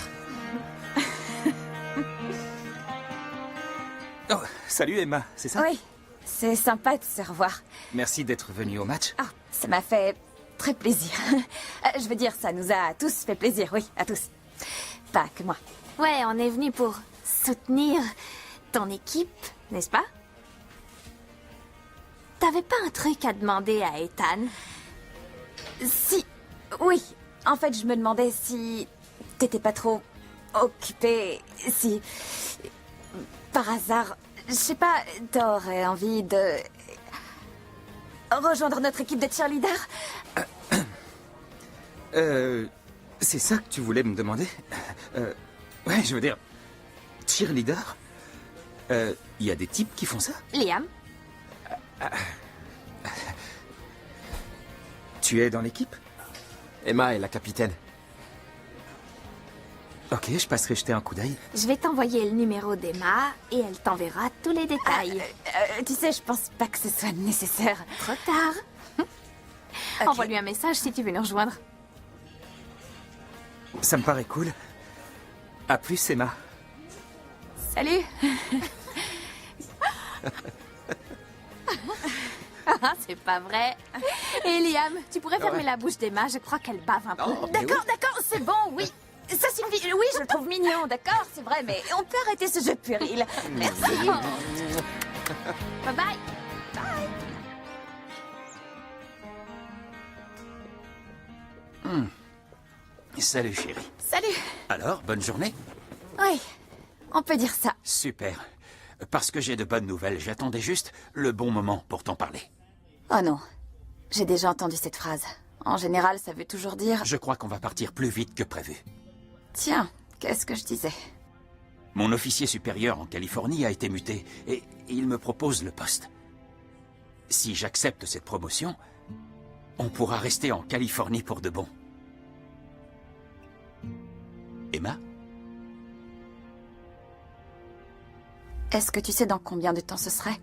S4: Oh, salut Emma, c'est ça?
S6: Oui, c'est sympa de se revoir.
S4: Merci d'être venue au match.
S6: Ah, ça m'a fait très plaisir. Je veux dire, ça nous a tous fait plaisir, oui, à tous. Pas que moi.
S5: Ouais, on est venu pour soutenir ton équipe, n'est-ce pas? T'avais pas un truc à demander à Ethan?
S6: Si, oui. En fait, je me demandais si t'étais pas trop occupée, si par hasard, je sais pas, t'aurais envie de rejoindre notre équipe de cheerleaders?
S4: C'est ça que tu voulais me demander? Ouais, je veux dire, cheerleader? Il y a des types qui font ça?
S5: Liam?
S4: Tu es dans l'équipe?
S8: Emma est la capitaine.
S4: Ok, je passerai jeter un coup d'œil.
S5: Je vais t'envoyer le numéro d'Emma et elle t'enverra tous les détails.
S6: Tu sais, je pense pas que ce soit nécessaire.
S5: Trop tard. Envoie-lui un message si tu veux nous rejoindre.
S4: Ça me paraît cool. À plus, Emma.
S6: Salut.
S5: C'est pas vrai. Et Liam, tu pourrais fermer la bouche d'Emma, je crois qu'elle bave un peu.
S6: D'accord, d'accord, c'est bon, oui. Ça suffit. Oui, je le trouve mignon, d'accord, c'est vrai, mais on peut arrêter ce jeu puéril. Merci.
S5: Bye bye.
S2: Salut, chérie.
S6: Salut.
S2: Alors, bonne journée?
S6: Oui, on peut dire ça.
S2: Super. Parce que j'ai de bonnes nouvelles, j'attendais juste le bon moment pour t'en parler.
S6: Oh non, j'ai déjà entendu cette phrase. En général, ça veut toujours dire...
S2: Je crois qu'on va partir plus vite que prévu.
S6: Tiens, qu'est-ce que je disais?
S2: Mon officier supérieur en Californie a été muté et il me propose le poste. Si j'accepte cette promotion, on pourra rester en Californie pour de bon. Emma?
S6: Est-ce que tu sais dans combien de temps ce serait?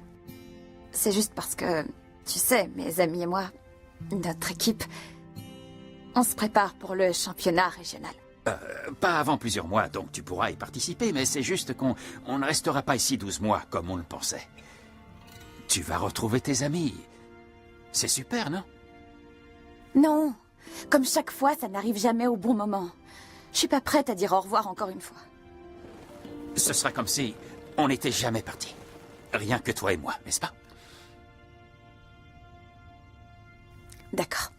S6: C'est juste parce que, tu sais, mes amis et moi, notre équipe, on se prépare pour le championnat régional.
S2: Pas avant plusieurs mois, donc tu pourras y participer, mais c'est juste qu'on ne restera pas ici 12 mois comme on le pensait. Tu vas retrouver tes amis. C'est super, non?
S6: Non, comme chaque fois, ça n'arrive jamais au bon moment. Je suis pas prête à dire au revoir encore une fois.
S2: Ce sera comme si on n'était jamais partis. Rien que toi et moi, n'est-ce pas?
S6: D'accord.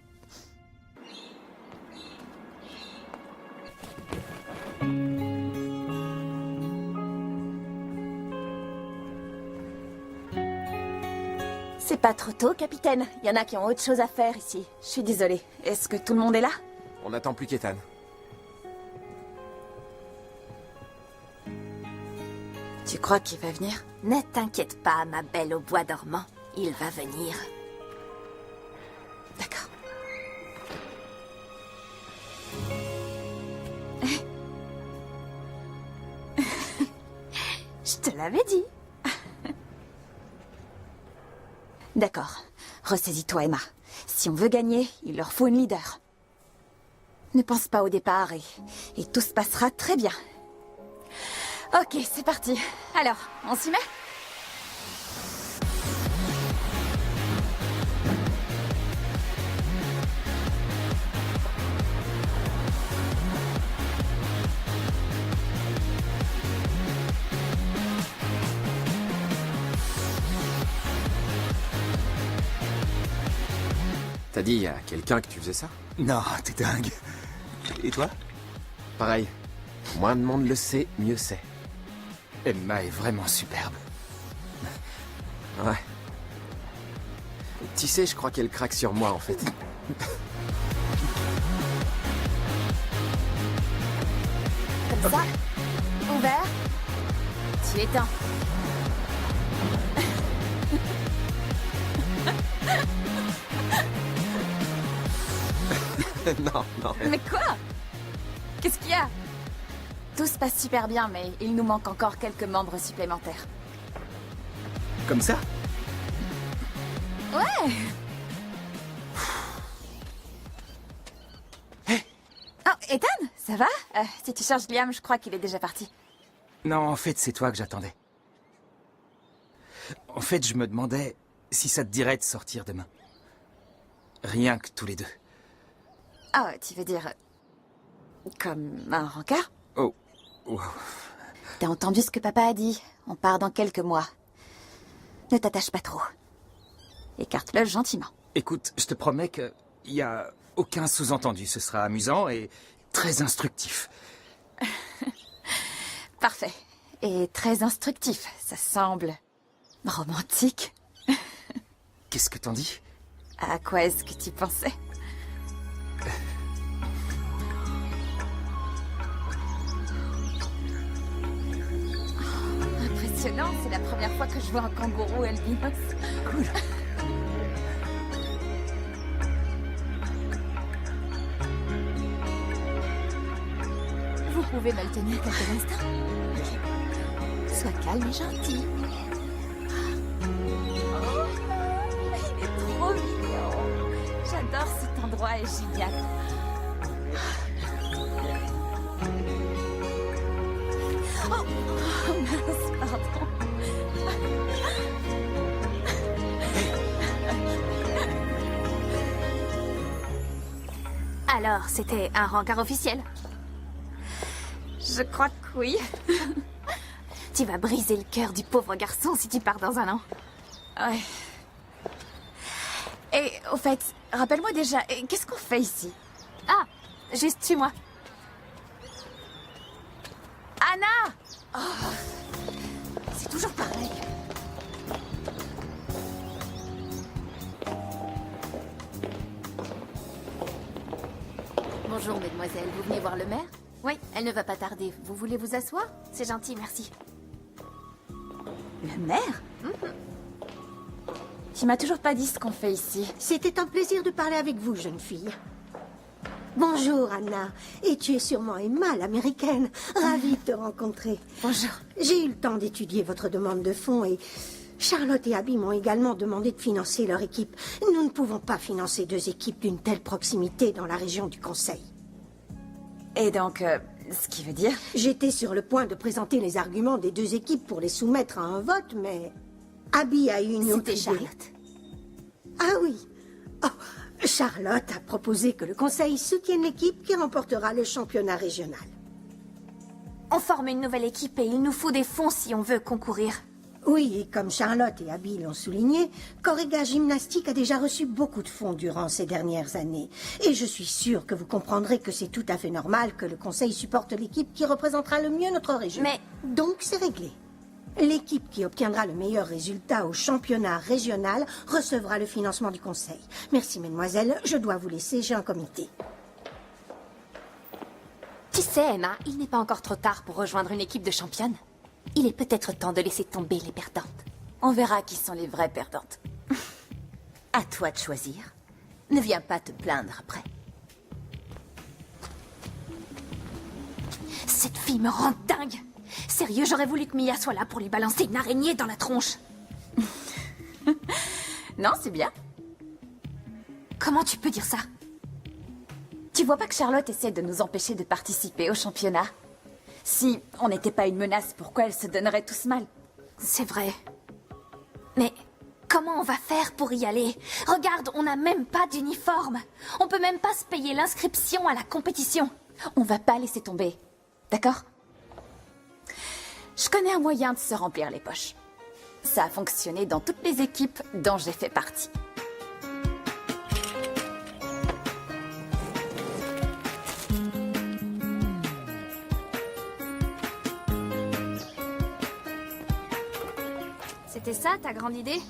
S6: C'est pas trop tôt, capitaine. Il y en a qui ont autre chose à faire ici. Je suis désolée. Est-ce que tout le monde est là?
S8: On n'attend plus qu'Ethan.
S6: Tu crois qu'il va venir?
S5: Ne t'inquiète pas, ma belle au bois dormant. Il va venir.
S6: D'accord.
S5: Je te l'avais dit.
S6: D'accord. Ressaisis-toi, Emma. Si on veut gagner, il leur faut une leader. Ne pense pas au départ et tout se passera très bien. Ok, c'est parti. Alors, on s'y met?
S8: T'as dit à quelqu'un que tu faisais ça?
S4: Non, t'es dingue. Et toi?
S8: Pareil. Moins de monde le sait, mieux c'est.
S4: Emma est vraiment superbe.
S8: Ouais. Tu sais, je crois qu'elle craque sur moi, en fait.
S3: Comme ça. Ouvert. Tu éteins.
S8: Non, non.
S3: Mais quoi? Qu'est-ce qu'il y a?
S6: Tout se passe super bien, mais il nous manque encore quelques membres supplémentaires.
S4: Comme ça?
S3: Ouais.
S6: Oh, Ethan, ça va? Si tu cherches Liam, je crois qu'il est déjà parti.
S4: Non, en fait, c'est toi que j'attendais. En fait, je me demandais si ça te dirait de sortir demain. Rien que tous les deux.
S6: Ah, tu veux dire... comme un rencard?
S4: Oh, wow.
S6: T'as entendu ce que papa a dit? On part dans quelques mois. Ne t'attache pas trop. Écarte-le gentiment.
S4: Écoute, je te promets qu'il y a aucun sous-entendu. Ce sera amusant et très instructif.
S6: Parfait. Et très instructif. Ça semble... romantique.
S4: Qu'est-ce que t'en dis?
S6: À quoi est-ce que tu pensais? Impressionnant, c'est la première fois que je vois un kangourou albinos.
S4: Cool.
S6: Vous pouvez me le tenir quelques instants? Sois calme et gentil. Oh, il est trop mignon. J'adore cet endroit, est génial. Oh, mince, pardon.
S5: Alors, c'était un rencard officiel?
S6: Je crois que oui.
S5: Tu vas briser le cœur du pauvre garçon si tu pars dans un an.
S6: Ouais. Et au fait, rappelle-moi déjà, qu'est-ce qu'on fait ici?
S5: Ah, juste suis-moi.
S6: Anna! Oh, c'est toujours pareil.
S7: Bonjour, mesdemoiselles. Vous venez voir le maire?
S5: Oui,
S7: Elle ne va pas tarder. Vous voulez vous asseoir?
S5: c'est gentil, merci.
S6: Le maire? Tu m'as toujours pas dit ce qu'on fait ici.
S9: C'était un plaisir de parler avec vous, jeune fille. Bonjour, Anna. Et tu es sûrement Emma, l'américaine. Ravie de te rencontrer.
S6: Bonjour.
S9: J'ai eu le temps d'étudier votre demande de fonds et Charlotte et Abby m'ont également demandé de financer leur équipe. Nous ne pouvons pas financer deux équipes d'une telle proximité dans la région du Conseil.
S6: Et donc, ce qui veut dire...
S9: J'étais sur le point de présenter les arguments des deux équipes pour les soumettre à un vote, mais Abby a eu une autre
S7: C'était
S9: idée.
S7: Charlotte.
S9: Ah oui. Oh, Charlotte a proposé que le Conseil soutienne l'équipe qui remportera le championnat régional.
S5: On forme une nouvelle équipe et il nous faut des fonds si on veut concourir.
S9: Oui, et comme Charlotte et Abby l'ont souligné, Correga Gymnastique a déjà reçu beaucoup de fonds durant ces dernières années. Et je suis sûre que vous comprendrez que c'est tout à fait normal que le Conseil supporte l'équipe qui représentera le mieux notre région.
S5: Mais-
S9: Donc c'est réglé. L'équipe qui obtiendra le meilleur résultat au championnat régional recevra le financement du Conseil. Merci, mesdemoiselles. Je dois vous laisser, j'ai un comité.
S5: Tu sais, Emma, il n'est pas encore trop tard pour rejoindre une équipe de championnes. Il est peut-être temps de laisser tomber les perdantes.
S6: On verra qui sont les vraies perdantes.
S7: À toi de choisir. Ne viens pas te plaindre après.
S5: Cette fille me rend dingue. Sérieux, j'aurais voulu que Mia soit là pour lui balancer une araignée dans la tronche.
S6: Non, c'est bien.
S5: Comment tu peux dire ça?
S6: Tu vois pas que Charlotte essaie de nous empêcher de participer au championnat? Si on n'était pas une menace, pourquoi elles se donneraient tous mal?
S5: C'est vrai. Mais comment on va faire pour y aller? Regarde, on n'a même pas d'uniforme. On peut même pas se payer l'inscription à la compétition.
S6: On va pas laisser tomber. D'accord? Je connais un moyen de se remplir les poches. Ça a fonctionné dans toutes les équipes dont j'ai fait partie.
S5: C'était ça, ta grande idée?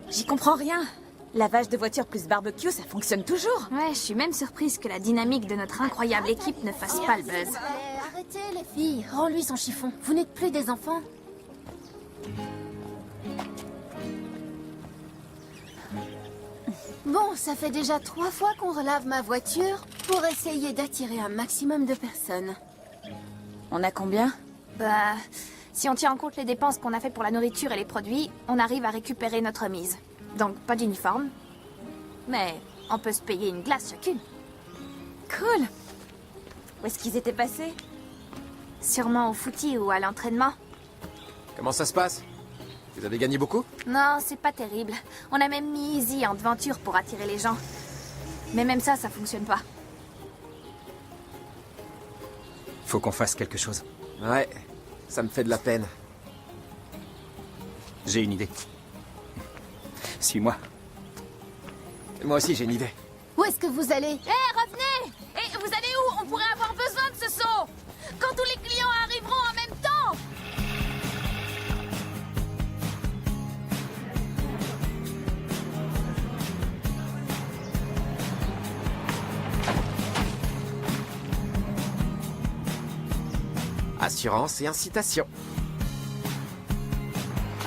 S6: J'y comprends rien. Lavage de voiture plus barbecue, ça fonctionne toujours.
S5: Ouais, je suis même surprise que la dynamique de notre incroyable équipe ne fasse pas le buzz.
S7: Arrêtez les filles, rends-lui son chiffon. Vous n'êtes plus des enfants. Bon, ça fait déjà 3 fois qu'on relave ma voiture pour essayer d'attirer un maximum de personnes.
S6: On a combien?
S5: Bah, si on tient en compte les dépenses qu'on a fait pour la nourriture et les produits, on arrive à récupérer notre mise. Donc, pas d'uniforme. Mais on peut se payer une glace chacune.
S6: Cool. Où est-ce qu'ils étaient passés?
S5: Sûrement au footy ou à l'entraînement.
S8: Comment ça se passe? Vous avez gagné beaucoup?
S5: Non, c'est pas terrible. On a même mis Easy en devanture pour attirer les gens. Mais même ça, ça fonctionne pas.
S4: Faut qu'on fasse quelque chose.
S8: Ouais, ça me fait de la peine.
S4: J'ai une idée. Suis-moi.
S8: Moi aussi, j'ai une idée.
S7: Où est-ce que vous allez?
S3: Revenez! Et vous allez où? On pourrait avoir besoin de ce saut! Quand tous les clients arriveront en même temps!
S8: Assurance et incitation.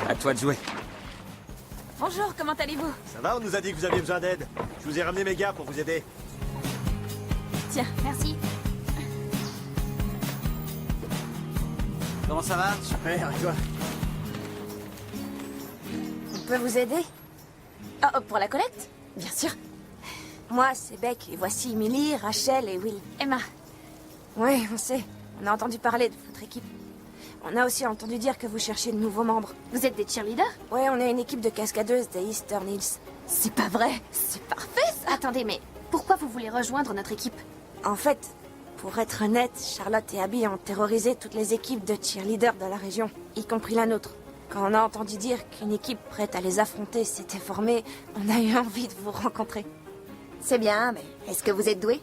S4: À toi de jouer.
S6: Bonjour, comment allez-vous?
S10: Ça va, on nous a dit que vous aviez besoin d'aide. Je vous ai ramené mes gars pour vous aider.
S6: Tiens,
S5: Merci.
S10: Comment ça va? Super, et toi?
S3: On peut vous aider?
S6: oh, pour la collecte? Bien sûr.
S3: Moi, c'est Beck, et voici Emily, Rachel et Will.
S6: Emma.
S3: Oui, on sait. On a entendu parler de votre équipe. On a aussi entendu dire que vous cherchez de nouveaux membres.
S5: Vous êtes des cheerleaders?
S3: Ouais, on est une équipe de cascadeuses des Eastern Hills.
S6: C'est pas vrai. C'est parfait, ça.
S5: Attendez, mais pourquoi vous voulez rejoindre notre équipe?
S3: En fait, pour être honnête, Charlotte et Abby ont terrorisé toutes les équipes de cheerleaders de la région, y compris la nôtre. Quand on a entendu dire qu'une équipe prête à les affronter s'était formée, on a eu envie de vous rencontrer.
S1: C'est bien, mais est-ce que vous êtes doué?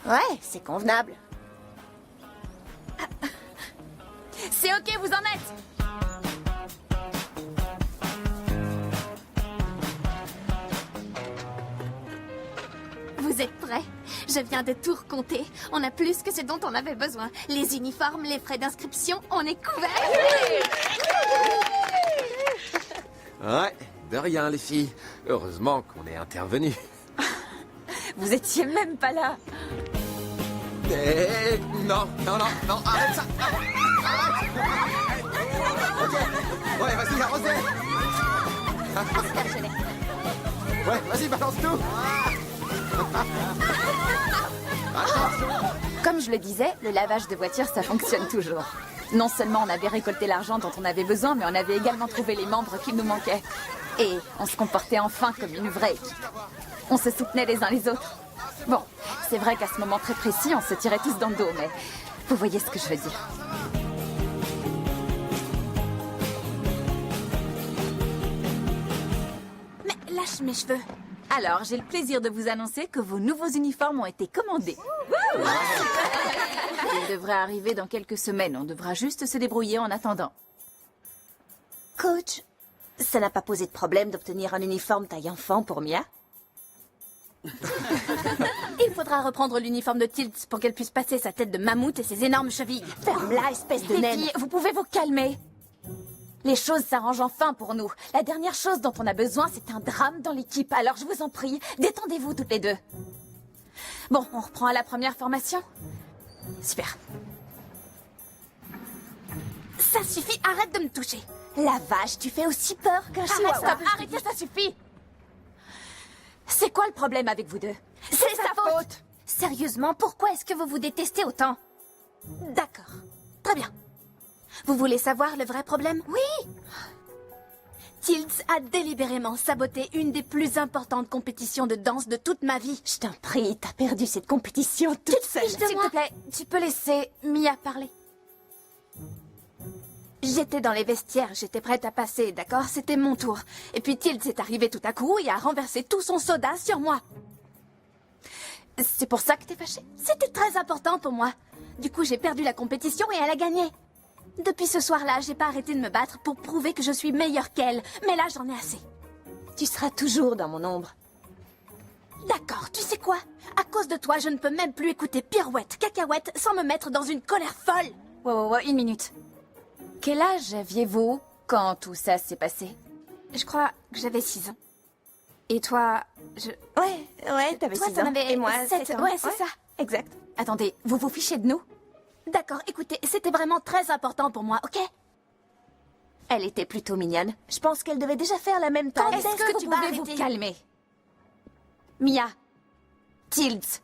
S1: Ouais, c'est convenable.
S3: C'est ok, vous en êtes!
S5: Vous êtes prêts? Je viens de tout recompter. On a plus que ce dont on avait besoin. Les uniformes, les frais d'inscription, on est couverts.
S8: Ouais, de rien, les filles. Heureusement qu'on est intervenus.
S6: Vous étiez même pas là.
S8: Eh, non, arrête ça. Arrête. Ok, ouais, vas-y, arrosez. Ouais, vas-y, balance tout.
S6: Comme je le disais, le lavage de voiture, ça fonctionne toujours. Non seulement on avait récolté l'argent dont on avait besoin, mais on avait également trouvé les membres qui nous manquaient. Et on se comportait enfin comme une vraie équipe. On se soutenait les uns les autres. Bon, c'est vrai qu'à ce moment très précis, on se tirait tous dans le dos, mais vous voyez ce que je veux dire.
S3: Mais lâche mes cheveux.
S6: Alors, j'ai le plaisir de vous annoncer que vos nouveaux uniformes ont été commandés. Ils devraient arriver dans quelques semaines. On devra juste se débrouiller en attendant.
S1: Coach, ça n'a pas posé de problème d'obtenir un uniforme taille enfant pour Mia?
S7: Il faudra reprendre l'uniforme de Tilt pour qu'elle puisse passer sa tête de mammouth et ses énormes chevilles.
S1: Ferme-la, espèce de
S6: Les
S1: naine!
S6: filles, vous pouvez vous calmer. Les choses s'arrangent enfin pour nous. La dernière chose dont on a besoin, c'est un drame dans l'équipe. Alors je vous en prie, détendez-vous toutes les deux. Bon, on reprend à la première formation. Super.
S7: Ça suffit, arrête de me toucher.
S1: La vache, tu fais aussi peur qu'un
S6: Arrête,
S1: chihuahua.
S6: stop, arrêtez, ça suffit. C'est quoi le problème avec vous deux?
S7: C'est sa faute.
S5: Sérieusement, pourquoi est-ce que vous vous détestez autant?
S7: D'accord. Très bien. Vous voulez savoir le vrai problème?
S5: Oui!
S7: Tilts a délibérément saboté une des plus importantes compétitions de danse de toute ma vie.
S6: Je t'en prie, t'as perdu cette compétition toute seule.
S7: fiches de
S3: S'il
S7: moi.
S3: te plaît, tu peux laisser Mia parler.
S7: J'étais dans les vestiaires, j'étais prête à passer, d'accord? C'était mon tour. Et puis Tilts est arrivé tout à coup et a renversé tout son soda sur moi.
S3: C'est pour ça que t'es fâchée?
S7: C'était très important pour moi. Du coup, j'ai perdu la compétition et elle a gagné. Depuis ce soir-là, j'ai pas arrêté de me battre pour prouver que je suis meilleure qu'elle. Mais là, j'en ai assez.
S6: Tu seras toujours dans mon ombre.
S7: D'accord, tu sais quoi? À cause de toi, je ne peux même plus écouter Pirouette, Cacahuète sans me mettre dans une colère folle.
S3: Ouais, une minute. Quel âge aviez-vous quand tout ça s'est passé?
S7: Je crois que j'avais 6 ans. Et toi,
S6: Ouais, t'avais
S7: Toi,
S6: 6
S7: t'en
S6: ans.
S7: avais
S6: Et moi,
S7: 7
S6: 7 ans.
S7: Ouais, c'est ça.
S6: Exact.
S3: Attendez, vous vous fichez de nous?
S7: D'accord, écoutez, c'était vraiment très important pour moi, ok?
S6: Elle était plutôt mignonne. Je pense qu'elle devait déjà faire la même taille.
S3: Est-ce que
S7: tu
S3: vous
S7: vas
S3: pouvez vous
S7: arrêter?
S3: calmer? Mia, Tilts,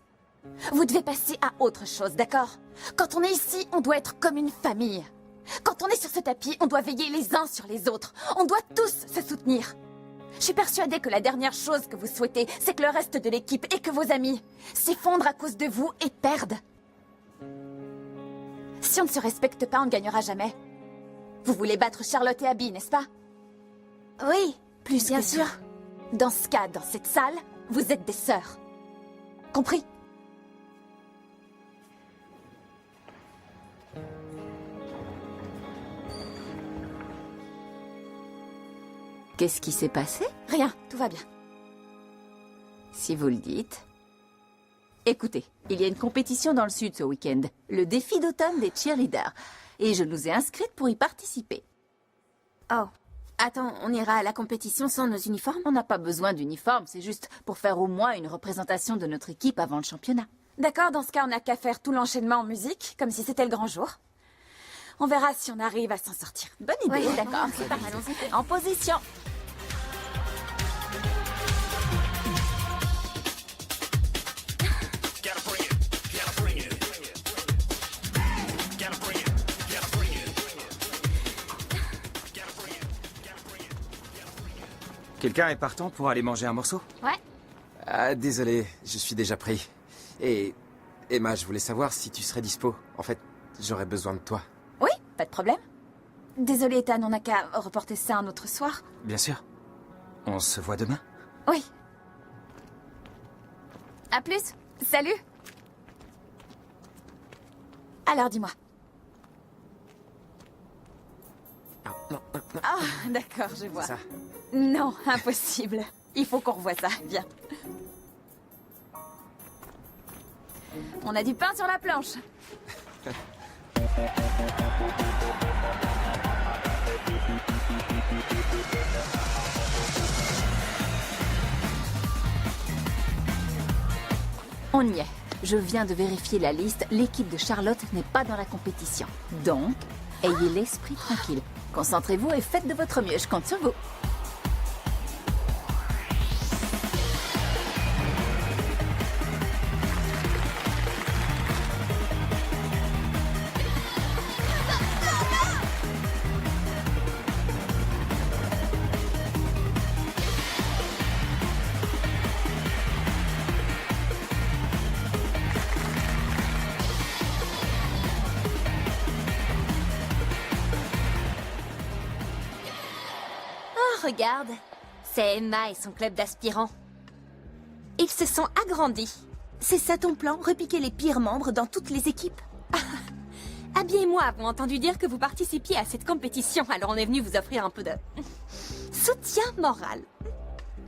S3: vous devez passer à autre chose, d'accord? Quand on est ici, on doit être comme une famille. Quand on est sur ce tapis, on doit veiller les uns sur les autres. On doit tous se soutenir. Je suis persuadée que la dernière chose que vous souhaitez, c'est que le reste de l'équipe et que vos amis s'effondrent à cause de vous et perdent. Si on ne se respecte pas, on ne gagnera jamais. Vous voulez battre Charlotte et Abby, n'est-ce pas?
S7: Oui,
S3: Plus
S7: bien
S3: que
S7: sûr.
S3: tout. Dans ce cas, dans cette salle, vous êtes des sœurs. Compris?
S6: Qu'est-ce qui s'est passé?
S3: Rien, tout va bien.
S6: Si vous le dites. Écoutez, il y a une compétition dans le sud ce week-end. Le défi d'automne des cheerleaders. Et je nous ai inscrites pour y participer.
S7: Oh. Attends, on ira à la compétition sans nos uniformes?
S6: On n'a pas besoin d'uniforme, c'est juste pour faire au moins une représentation de notre équipe avant le championnat.
S3: D'accord, dans ce cas, on n'a qu'à faire tout l'enchaînement en musique, comme si c'était le grand jour. On verra si on arrive à s'en sortir.
S6: Bonne idée,
S7: Oui,
S6: d'accord.
S7: c'est pas mal, allons-y.
S6: En position.
S4: Quelqu'un est partant pour aller manger un morceau?
S7: Ouais.
S8: Ah, désolé, je suis déjà pris. Et Emma, je voulais savoir si tu serais dispo. En fait, j'aurais besoin de toi.
S3: Oui, pas de problème. Désolée, Ethan, on n'a qu'à reporter ça un autre soir.
S4: Bien sûr. On se voit demain?
S3: Oui. À plus. Salut. Alors, dis-moi. Ah, d'accord, je vois.
S8: Ça.
S3: Non, impossible. Il faut qu'on revoie ça. Viens. On a du pain sur la planche.
S6: On y est. Je viens de vérifier la liste. L'équipe de Charlotte n'est pas dans la compétition. Donc, ayez l'esprit tranquille. Concentrez-vous et faites de votre mieux. Je compte sur vous.
S7: Oh, regarde. C'est Emma et son club d'aspirants. Ils se sont agrandis. C'est ça ton plan, repiquer les pires membres dans toutes les équipes? Abby et moi avons entendu dire que vous participiez à cette compétition, alors on est venu vous offrir un peu de soutien moral.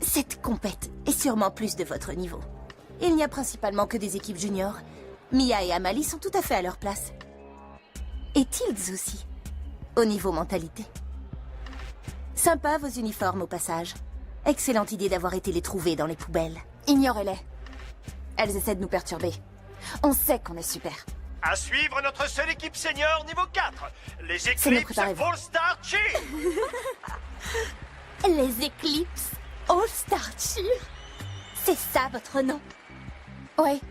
S7: Cette compète est sûrement plus de votre niveau. Il n'y a principalement que des équipes juniors. Mia et Amalie sont tout à fait à leur place. Et Tilts aussi, au niveau mentalité. Sympa vos uniformes au passage. Excellente idée d'avoir été les trouver dans les poubelles.
S3: Ignorez-les. Elles essaient de nous perturber. On sait qu'on est super.
S10: À suivre notre seule équipe senior niveau 4. Les
S3: nous,
S10: Eclipse
S3: préparez-vous.
S10: All-Star Cheer.
S7: Les Eclipse All-Star Cheer. C'est ça votre nom?
S3: Oui,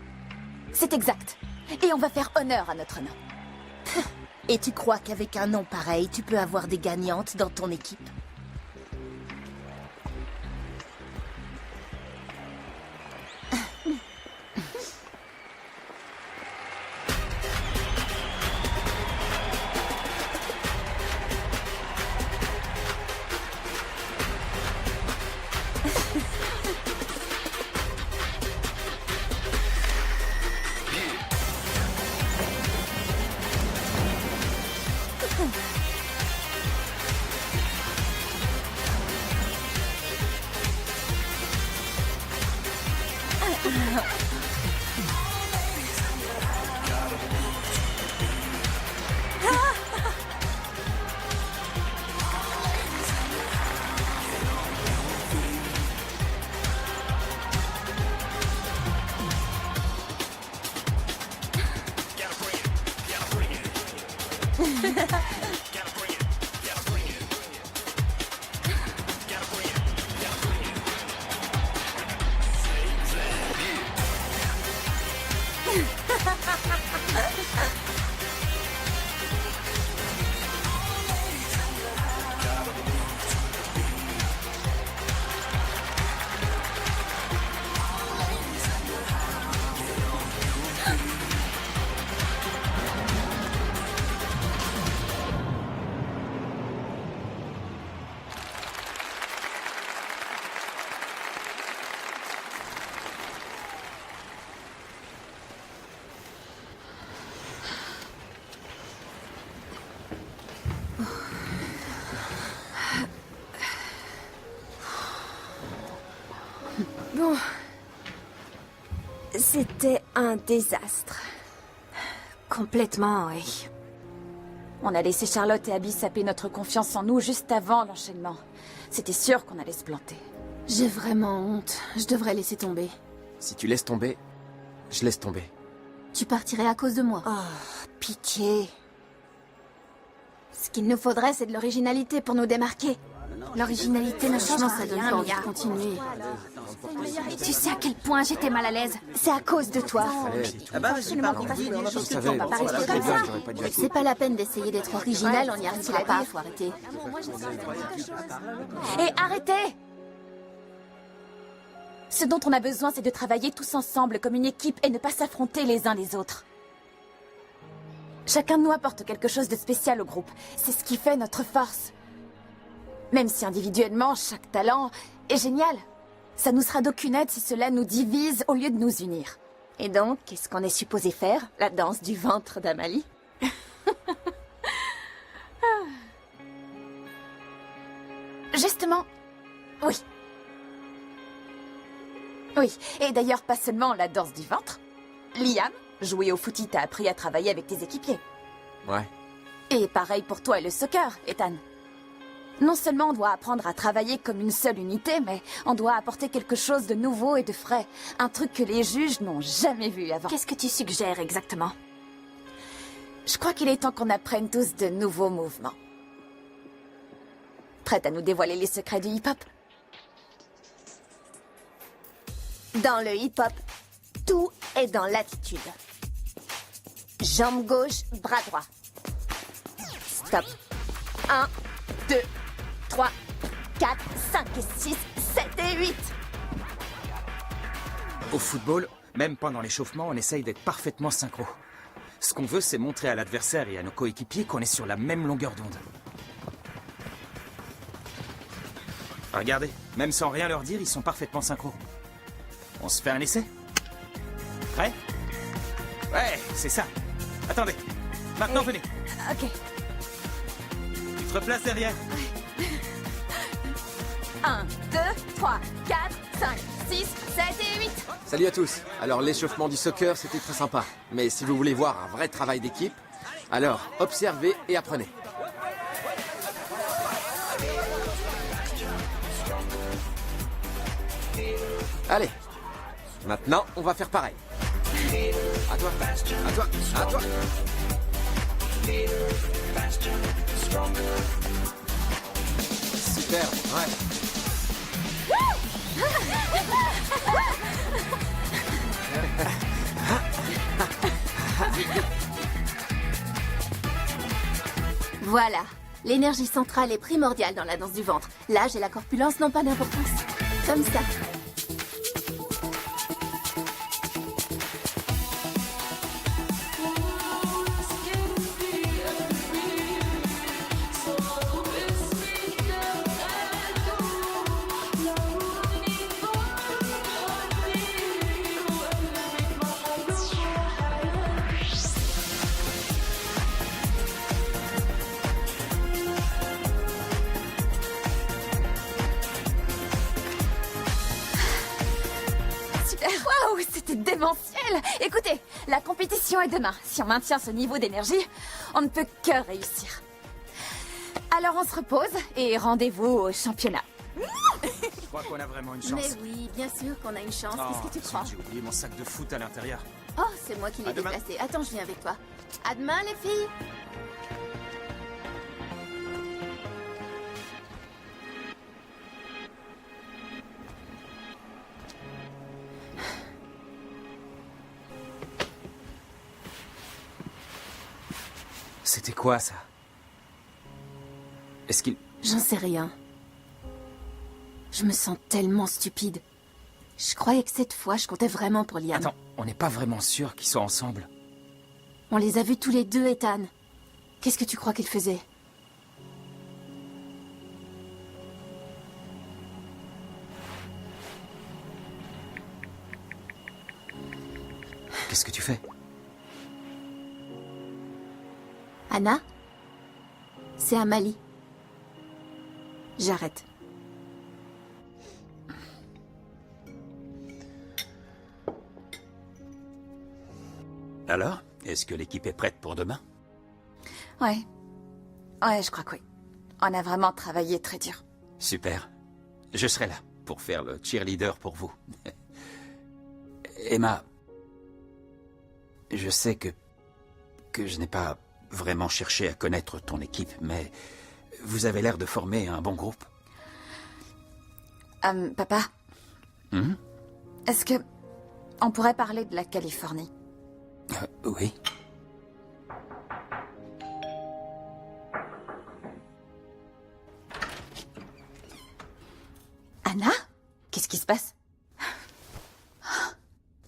S3: c'est exact. Et on va faire honneur à notre nom.
S7: Et tu crois qu'avec un nom pareil, tu peux avoir des gagnantes dans ton équipe? Bon. C'était un désastre. Complètement, oui.
S6: On a laissé Charlotte et Abby saper notre confiance en nous juste avant l'enchaînement. C'était sûr qu'on allait se planter.
S7: J'ai vraiment honte. Je devrais laisser tomber.
S8: Si tu laisses tomber, je laisse tomber.
S7: Tu partirais à cause de moi.
S5: Oh, pitié. Ce qu'il nous faudrait, c'est de l'originalité pour nous démarquer.
S7: L'originalité ne change
S5: ça donne
S7: rien,
S5: pas envie
S7: Mia.
S5: de
S7: continuer.
S5: Tu sais à quel point j'étais mal à l'aise. C'est à cause de toi.
S9: Absolument pas.
S8: Je savais,
S5: pas rester
S8: c'est
S5: comme
S8: bien,
S5: ça.
S8: j'aurais pas dû
S7: C'est pas la peine d'essayer d'être original, on n'y arrivera pas, faut arrêter.
S6: Et arrêtez! Ce dont on a besoin, c'est de travailler tous ensemble comme une équipe et ne pas s'affronter les uns les autres. Chacun de nous apporte quelque chose de spécial au groupe. C'est ce qui fait notre force. Même si individuellement, chaque talent est génial. Ça nous sera d'aucune aide si cela nous divise au lieu de nous unir.
S1: Et donc, qu'est-ce qu'on est supposé faire? La danse du ventre d'Amalie?
S6: Justement, oui. Oui, et d'ailleurs pas seulement la danse du ventre. Liam, jouer au footy t'a appris à travailler avec tes équipiers.
S8: Ouais.
S6: Et pareil pour toi et le soccer, Ethan. Non seulement on doit apprendre à travailler comme une seule unité, mais on doit apporter quelque chose de nouveau et de frais. Un truc que les juges n'ont jamais vu avant.
S5: Qu'est-ce que tu suggères exactement?
S6: Je crois qu'il est temps qu'on apprenne tous de nouveaux mouvements. Prête à nous dévoiler les secrets du hip-hop?
S1: Dans le hip-hop, tout est dans l'attitude. Jambe gauche, bras droit. Stop. 1, 2, 3, 4, 5, 6, 7 et 8.
S4: Au football, même pendant l'échauffement, on essaye d'être parfaitement synchro. Ce qu'on veut, c'est montrer à l'adversaire et à nos coéquipiers qu'on est sur la même longueur d'onde. Regardez, même sans rien leur dire, ils sont parfaitement synchro. On se fait un essai? Prêt? Ouais, c'est ça. Attendez. Maintenant, venez.
S6: Ok.
S4: Tu te replaces derrière.
S6: 1, 2, 3, 4, 5, 6, 7 et 8.
S8: Salut à tous. Alors l'échauffement du soccer, c'était très sympa. Mais si vous voulez voir un vrai travail d'équipe, alors observez et apprenez. Allez, maintenant on va faire pareil. À toi, à toi, à toi. Super, ouais.
S7: Voilà. L'énergie centrale est primordiale dans la danse du ventre. L'âge et la corpulence n'ont pas d'importance. Comme ça.
S6: super. Waouh, c'était démentiel. Écoutez, la compétition est demain. Si on maintient ce niveau d'énergie, on ne peut que réussir. Alors on se repose et rendez-vous au championnat.
S4: Je crois qu'on a vraiment une chance.
S7: Mais oui, bien sûr qu'on a une chance. Qu'est-ce que tu crois?
S4: J'ai oublié mon sac de foot à l'intérieur.
S7: Oh, c'est moi qui l'ai
S4: À demain.
S7: déplacé. Attends, je viens avec toi. À demain, les filles.
S4: C'était quoi, ça? Est-ce qu'il...
S7: J'en sais rien. Je me sens tellement stupide. Je croyais que cette fois, je comptais vraiment pour Liam.
S4: Attends, on n'est pas vraiment sûr qu'ils soient ensemble.
S7: On les a vus tous les deux, Ethan. Qu'est-ce que tu crois qu'ils faisaient?
S4: Qu'est-ce que tu fais?
S7: Anna? C'est Amalie. J'arrête.
S2: Alors, est-ce que l'équipe est prête pour demain?
S6: Ouais. Ouais, je crois que oui. On a vraiment travaillé très dur.
S2: Super. Je serai là pour faire le cheerleader pour vous. Emma, je sais que je n'ai pas vraiment cherché à connaître ton équipe, mais vous avez l'air de former un bon groupe.
S6: Papa,
S2: Mhm.
S6: est-ce que on pourrait parler de la Californie?
S2: Oui.
S6: Anna? Qu'est-ce qui se passe?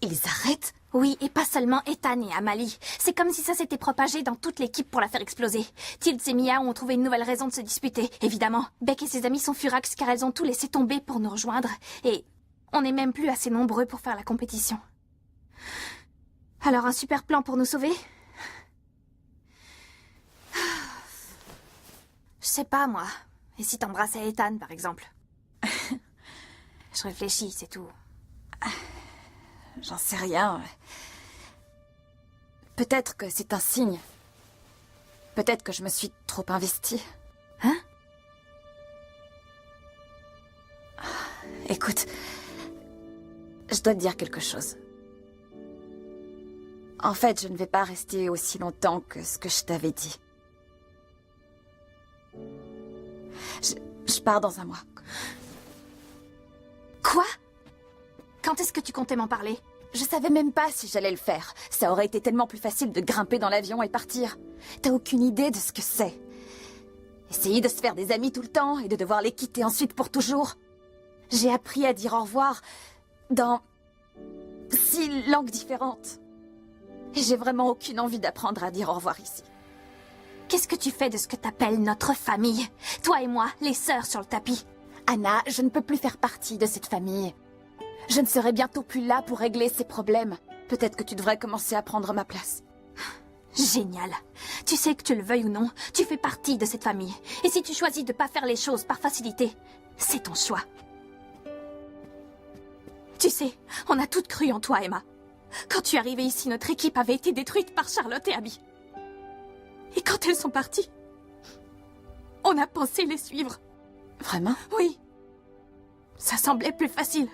S6: Ils arrêtent?
S5: Oui, et pas seulement Ethan et Amalie. C'est comme si ça s'était propagé dans toute l'équipe pour la faire exploser. Tilts et Mia ont trouvé une nouvelle raison de se disputer, évidemment. Beck et ses amis sont furax car elles ont tout laissé tomber pour nous rejoindre. Et on n'est même plus assez nombreux pour faire la compétition. Alors un super plan pour nous sauver? Je sais pas, moi. Et si t'embrassais Ethan, par exemple? Je réfléchis, c'est tout.
S6: J'en sais rien. Peut-être que c'est un signe. Peut-être que je me suis trop investie.
S5: Hein?
S6: Écoute, je dois te dire quelque chose. En fait, je ne vais pas rester aussi longtemps que ce que je t'avais dit. Je pars dans un mois.
S5: Quoi? Quand est-ce que tu comptais m'en parler?
S6: Je savais même pas si j'allais le faire. Ça aurait été tellement plus facile de grimper dans l'avion et partir. T'as aucune idée de ce que c'est. Essayer de se faire des amis tout le temps et de devoir les quitter ensuite pour toujours. J'ai appris à dire au revoir dans 6 langues différentes. Et j'ai vraiment aucune envie d'apprendre à dire au revoir ici.
S5: Qu'est-ce que tu fais de ce que t'appelles notre famille? Toi et moi, les sœurs sur le tapis.
S6: Anna, je ne peux plus faire partie de cette famille. Je ne serai bientôt plus là pour régler ces problèmes. Peut-être que tu devrais commencer à prendre ma place.
S5: Génial. Tu sais que tu le veuilles ou non, tu fais partie de cette famille. Et si tu choisis de pas faire les choses par facilité, c'est ton choix. Tu sais, on a toutes cru en toi, Emma. Quand tu es arrivée ici, notre équipe avait été détruite par Charlotte et Abby. Et quand elles sont parties, on a pensé les suivre.
S6: Vraiment?
S5: Oui. Ça semblait plus facile.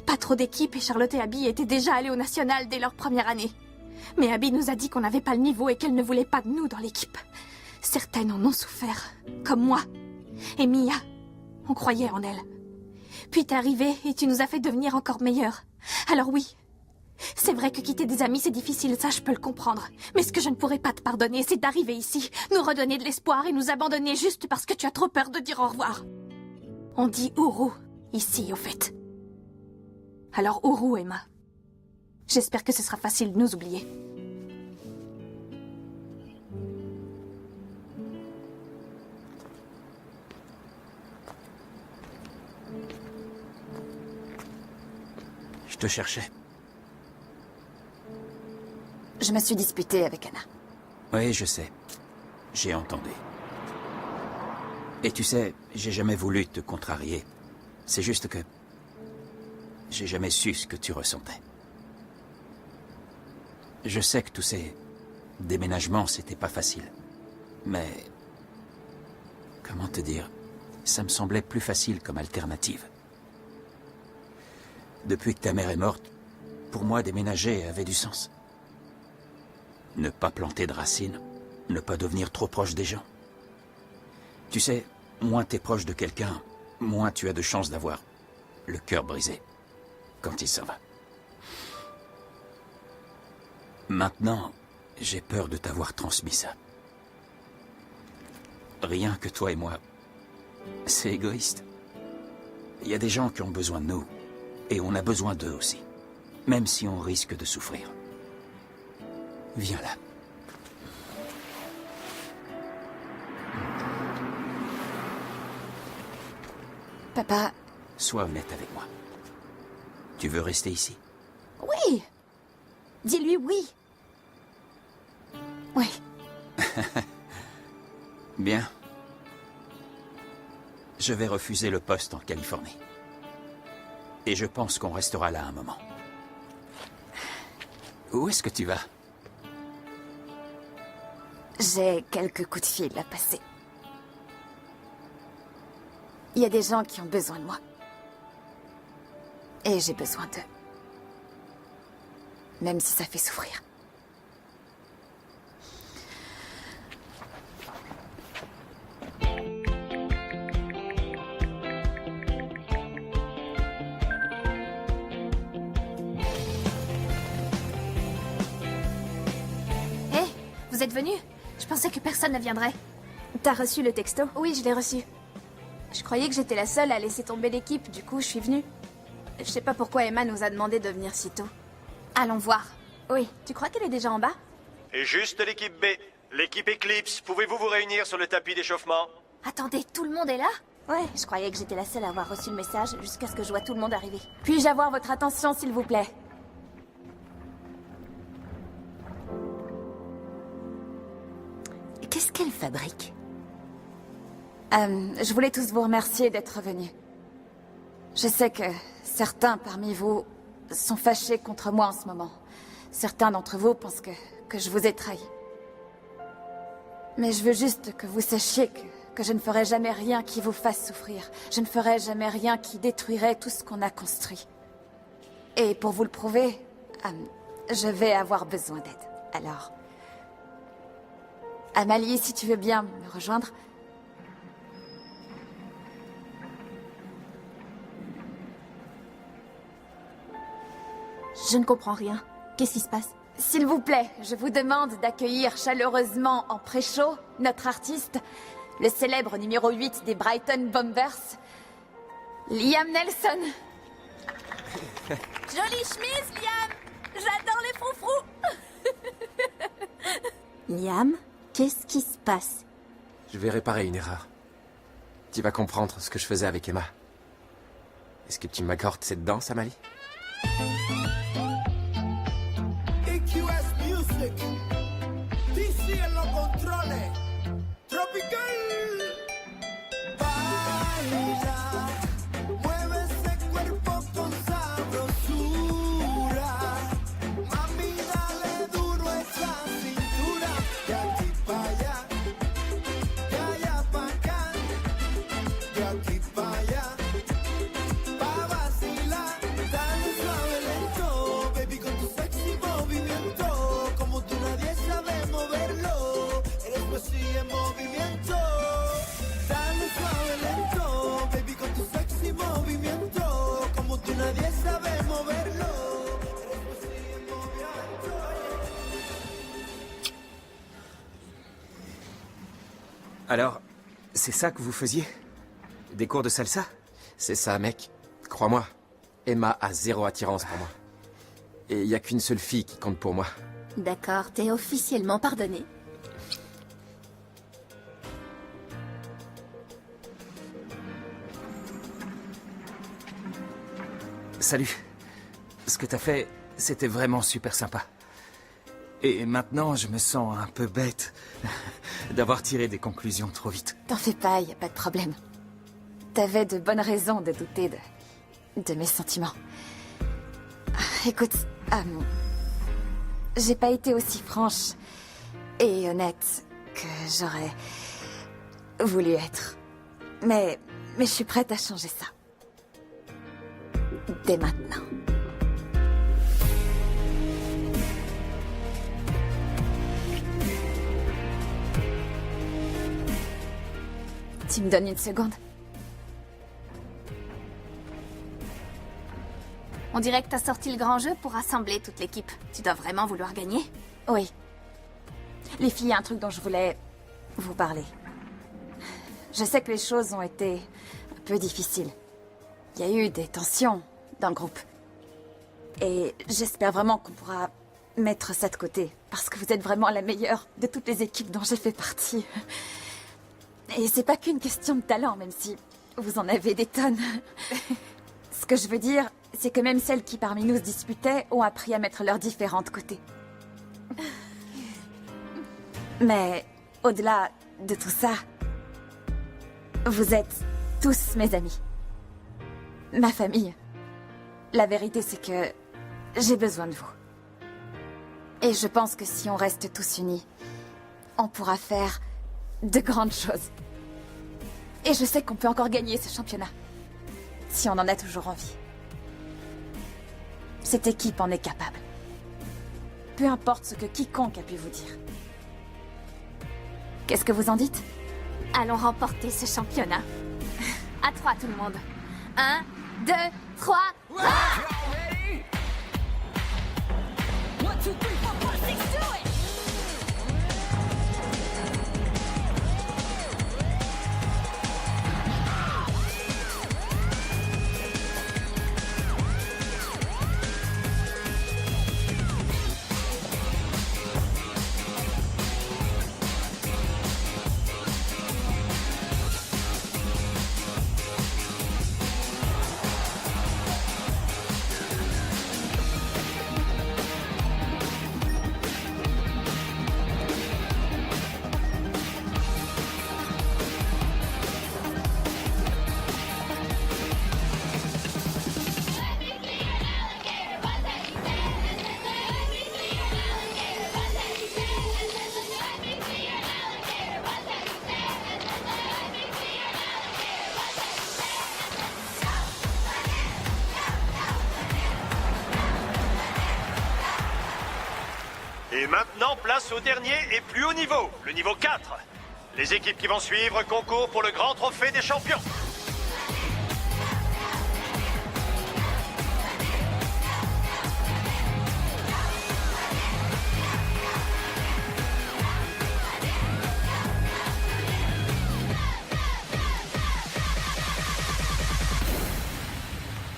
S5: Pas trop d'équipes et Charlotte et Abby étaient déjà allées au national dès leur première année. Mais Abby nous a dit qu'on n'avait pas le niveau et qu'elle ne voulait pas de nous dans l'équipe. Certaines en ont souffert, comme moi. Et Mia, on croyait en elle. Puis t'es arrivée et tu nous as fait devenir encore meilleurs. Alors oui, c'est vrai que quitter des amis c'est difficile, ça je peux le comprendre. Mais ce que je ne pourrais pas te pardonner, c'est d'arriver ici, nous redonner de l'espoir et nous abandonner juste parce que tu as trop peur de dire au revoir. On dit Ourou, ici au fait. Alors Ourou, Emma. J'espère que ce sera facile de nous oublier.
S2: Je te cherchais.
S6: Je me suis disputée avec Anna.
S2: Oui, je sais. J'ai entendu. Et tu sais, j'ai jamais voulu te contrarier. C'est juste que... j'ai jamais su ce que tu ressentais. Je sais que tous ces déménagements, c'était pas facile. Mais... comment te dire? Ça me semblait plus facile comme alternative. Depuis que ta mère est morte, pour moi, déménager avait du sens. Ne pas planter de racines, ne pas devenir trop proche des gens. Tu sais, moins t'es proche de quelqu'un, moins tu as de chances d'avoir le cœur brisé quand il s'en va. Maintenant, j'ai peur de t'avoir transmis ça. Rien que toi et moi, c'est égoïste. Il y a des gens qui ont besoin de nous, et on a besoin d'eux aussi, même si on risque de souffrir. Viens là.
S6: Papa...
S2: Sois honnête avec moi. Tu veux rester ici?
S6: Oui! Dis-lui oui. Oui.
S2: Bien. Je vais refuser le poste en Californie. Et je pense qu'on restera là un moment. Où est-ce que tu vas?
S6: J'ai quelques coups de fil à passer. Il y a des gens qui ont besoin de moi. Et j'ai besoin d'eux. Même si ça fait souffrir.
S5: Hé, vous êtes venus? Je pensais que personne ne viendrait.
S3: T'as reçu le texto?
S5: Oui, je l'ai reçu.
S3: Je croyais que j'étais la seule à laisser tomber l'équipe, du coup je suis venue. Je sais pas pourquoi Emma nous a demandé de venir si tôt.
S5: Allons voir.
S3: Oui, tu crois qu'elle est déjà en bas?
S10: Et juste l'équipe B. L'équipe Eclipse, pouvez-vous vous réunir sur le tapis d'échauffement?
S5: Attendez, tout le monde est là?
S7: Ouais, je croyais que j'étais la seule à avoir reçu le message jusqu'à ce que je vois tout le monde arriver.
S3: Puis-je avoir votre attention, s'il vous plaît?
S1: Qu'est-ce qu'elle fabrique?
S6: Je voulais tous vous remercier d'être venus. Je sais que certains parmi vous sont fâchés contre moi en ce moment. Certains d'entre vous pensent que je vous ai trahi. Mais je veux juste que vous sachiez que je ne ferai jamais rien qui vous fasse souffrir. Je ne ferai jamais rien qui détruirait tout ce qu'on a construit. Et pour vous le prouver, je vais avoir besoin d'aide. Alors... Amalie, si tu veux bien me rejoindre...
S7: Je ne comprends rien. Qu'est-ce qui se passe?
S6: S'il vous plaît, je vous demande d'accueillir chaleureusement en pré-show notre artiste, le célèbre numéro 8 des Brighton Bombers, Liam Nelson.
S3: Jolie chemise, Liam! J'adore les froufrous!
S7: Liam, qu'est-ce qui se passe?
S8: Je vais réparer une erreur. Tu vas comprendre ce que je faisais avec Emma. Est-ce que tu m'accordes cette danse, Amalie?
S11: EQS Music, DC en los controles, Tropical. Baila, mueve ese cuerpo con sabrosura. Mami, dale duro a esa cintura. De aquí pa' allá, de allá pa' acá, de aquí pa' allá. Pa' vacilar, dale suave lento, baby, con tu sexy movimiento. Como tú nadie sabe moverlo, eres poesía en movimiento. Dale suave lento, baby, con tu sexy movimiento. Como tú nadie sabe moverlo, eres poesía en movimiento.
S4: Alors, c'est ça que vous faisiez? Des cours de salsa?
S8: C'est ça, mec. Crois-moi, Emma a zéro attirance pour moi. Et il n'y a qu'une seule fille qui compte pour moi.
S7: D'accord, t'es officiellement pardonné.
S4: Salut. Ce que t'as fait, c'était vraiment super sympa. Et maintenant, je me sens un peu bête d'avoir tiré des conclusions trop vite.
S6: T'en fais pas, y a pas de problème. T'avais de bonnes raisons de douter de mes sentiments. Écoute, j'ai pas été aussi franche et honnête que j'aurais voulu être. Mais je suis prête à changer ça. Dès maintenant. Tu me donnes une seconde?
S5: On dirait que t'as sorti le grand jeu pour rassembler toute l'équipe. Tu dois vraiment vouloir gagner?
S6: Oui. Les filles, il y a un truc dont je voulais vous parler. Je sais que les choses ont été un peu difficiles. Il y a eu des tensions dans le groupe. Et j'espère vraiment qu'on pourra mettre ça de côté. Parce que vous êtes vraiment la meilleure de toutes les équipes dont j'ai fait partie. Et c'est pas qu'une question de talent, même si vous en avez des tonnes. Ce que je veux dire, c'est que même celles qui parmi nous se disputaient ont appris à mettre leurs différends de côté. Mais au-delà de tout ça, vous êtes tous mes amis. Ma famille. La vérité, c'est que j'ai besoin de vous. Et je pense que si on reste tous unis, on pourra faire de grandes choses. Et je sais qu'on peut encore gagner ce championnat. Si on en a toujours envie. Cette équipe en est capable. Peu importe ce que quiconque a pu vous dire. Qu'est-ce que vous en dites?
S5: Allons remporter ce championnat. À 3, tout le monde. 1, 2, 3.
S10: Et maintenant, place au dernier et plus haut niveau, le niveau 4. Les équipes qui vont suivre concourent pour le grand trophée des champions.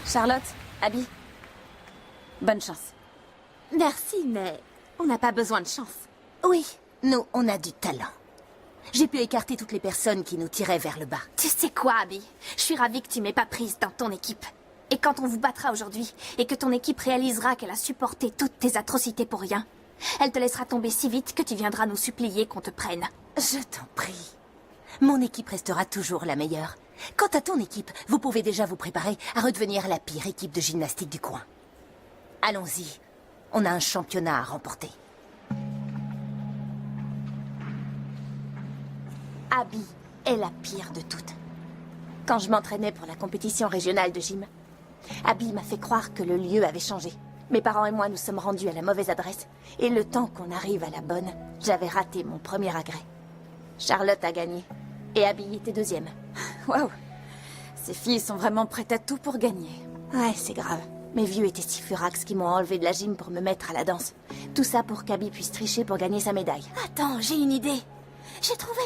S6: Charlotte, Abby, bonne chance.
S7: Merci, mais on n'a pas besoin de chance.
S1: Oui, nous, on a du talent. J'ai pu écarter toutes les personnes qui nous tiraient vers le bas.
S5: Tu sais quoi, Abby? Je suis ravie que tu m'aies pas prise dans ton équipe. Et quand on vous battra aujourd'hui, et que ton équipe réalisera qu'elle a supporté toutes tes atrocités pour rien, elle te laissera tomber si vite que tu viendras nous supplier qu'on te prenne.
S1: Je t'en prie. Mon équipe restera toujours la meilleure. Quant à ton équipe, vous pouvez déjà vous préparer à redevenir la pire équipe de gymnastique du coin. Allons-y. On a un championnat à remporter. Abby est la pire de toutes. Quand je m'entraînais pour la compétition régionale de gym, Abby m'a fait croire que le lieu avait changé. Mes parents et moi nous sommes rendus à la mauvaise adresse. Et le temps qu'on arrive à la bonne, j'avais raté mon premier agrès. Charlotte a gagné. Et Abby était deuxième.
S6: Waouh! Ces filles sont vraiment prêtes à tout pour gagner.
S1: Ouais, c'est grave. Mes vieux étaient si furax qu'ils m'ont enlevé de la gym pour me mettre à la danse. Tout ça pour qu'Abby puisse tricher pour gagner sa médaille.
S7: Attends, j'ai une idée. J'ai trouvé.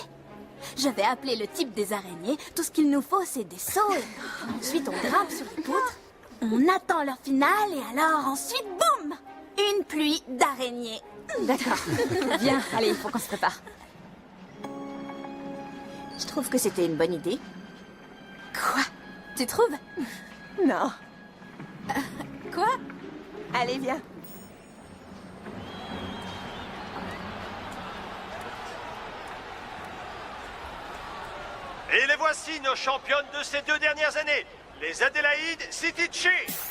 S7: Je vais appeler le type des araignées. Tout ce qu'il nous faut, c'est des sauts. Ensuite, on grimpe sur les poutres. On attend leur finale et alors, ensuite, boum! Une pluie d'araignées.
S6: D'accord. Bien, allez, il faut qu'on se prépare.
S1: Je trouve que c'était une bonne idée.
S7: Quoi? Tu trouves?
S1: Non.
S7: Quoi?
S1: Allez, viens.
S10: Et les voici nos championnes de ces 2 dernières années, les Adélaïdes City Chiefs.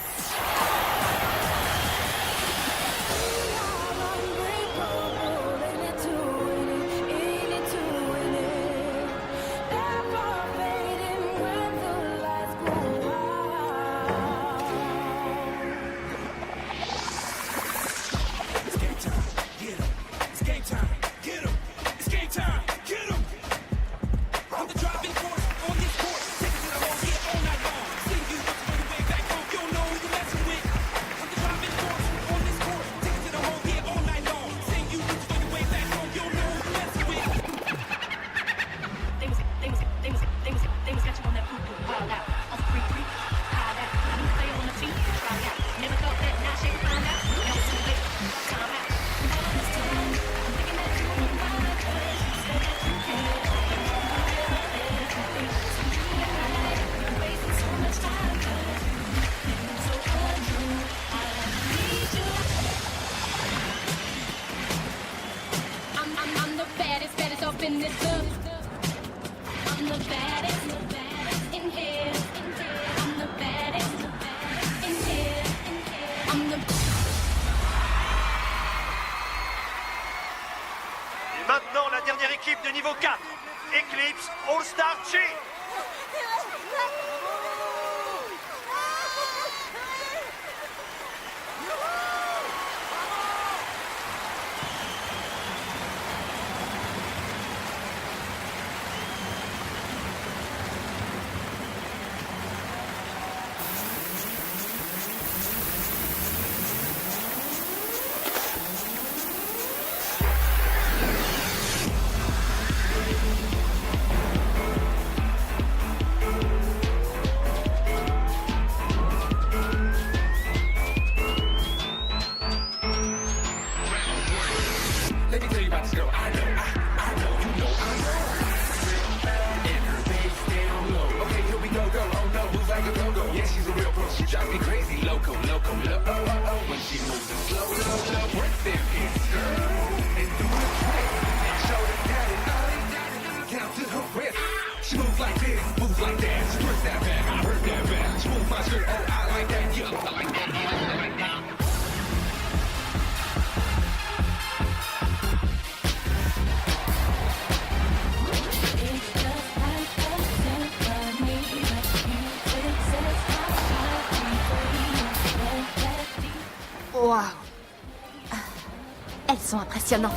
S10: l'équipe de niveau 4, Eclipse All-Star Team.
S11: Let me tell you about this girl. I know, you know, I know. And her bass down low. Okay, here we go, go. Oh no, moves like a go-go. Yeah, she's a real pro. She drives me crazy. Loco, loco, loco. Oh, oh, oh. When she moves it slow, slow, slow. Break them hips, girl. And do the twist. And show them that it all they got it. Count to her wrist. She moves like this, moves like that. She twerks that back. I heard that back. She moves my skirt. Oh, I like that. Yeah, I like that. Yeah, I like that.
S7: Waouh. Elles sont impressionnantes.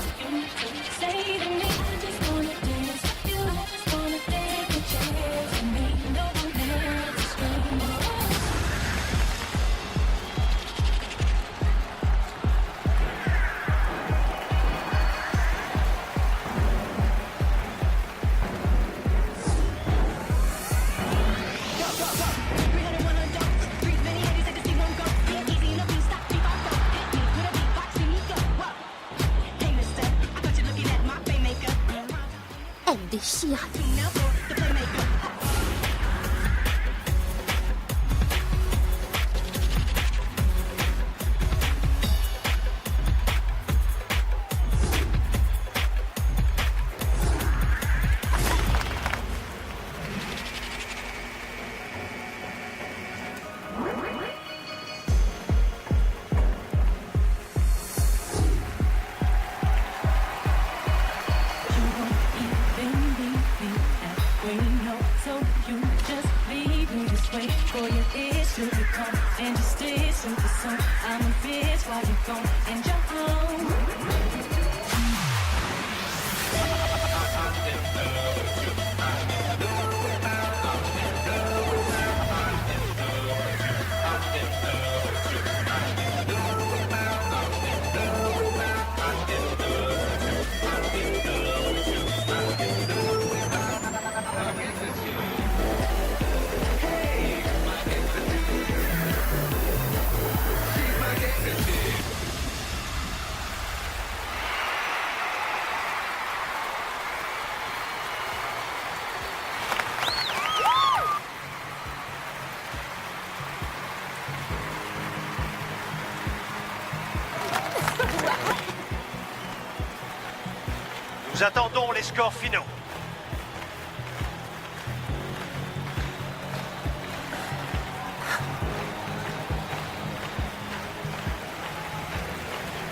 S7: Elle déchire.
S10: Nous attendons les scores finaux.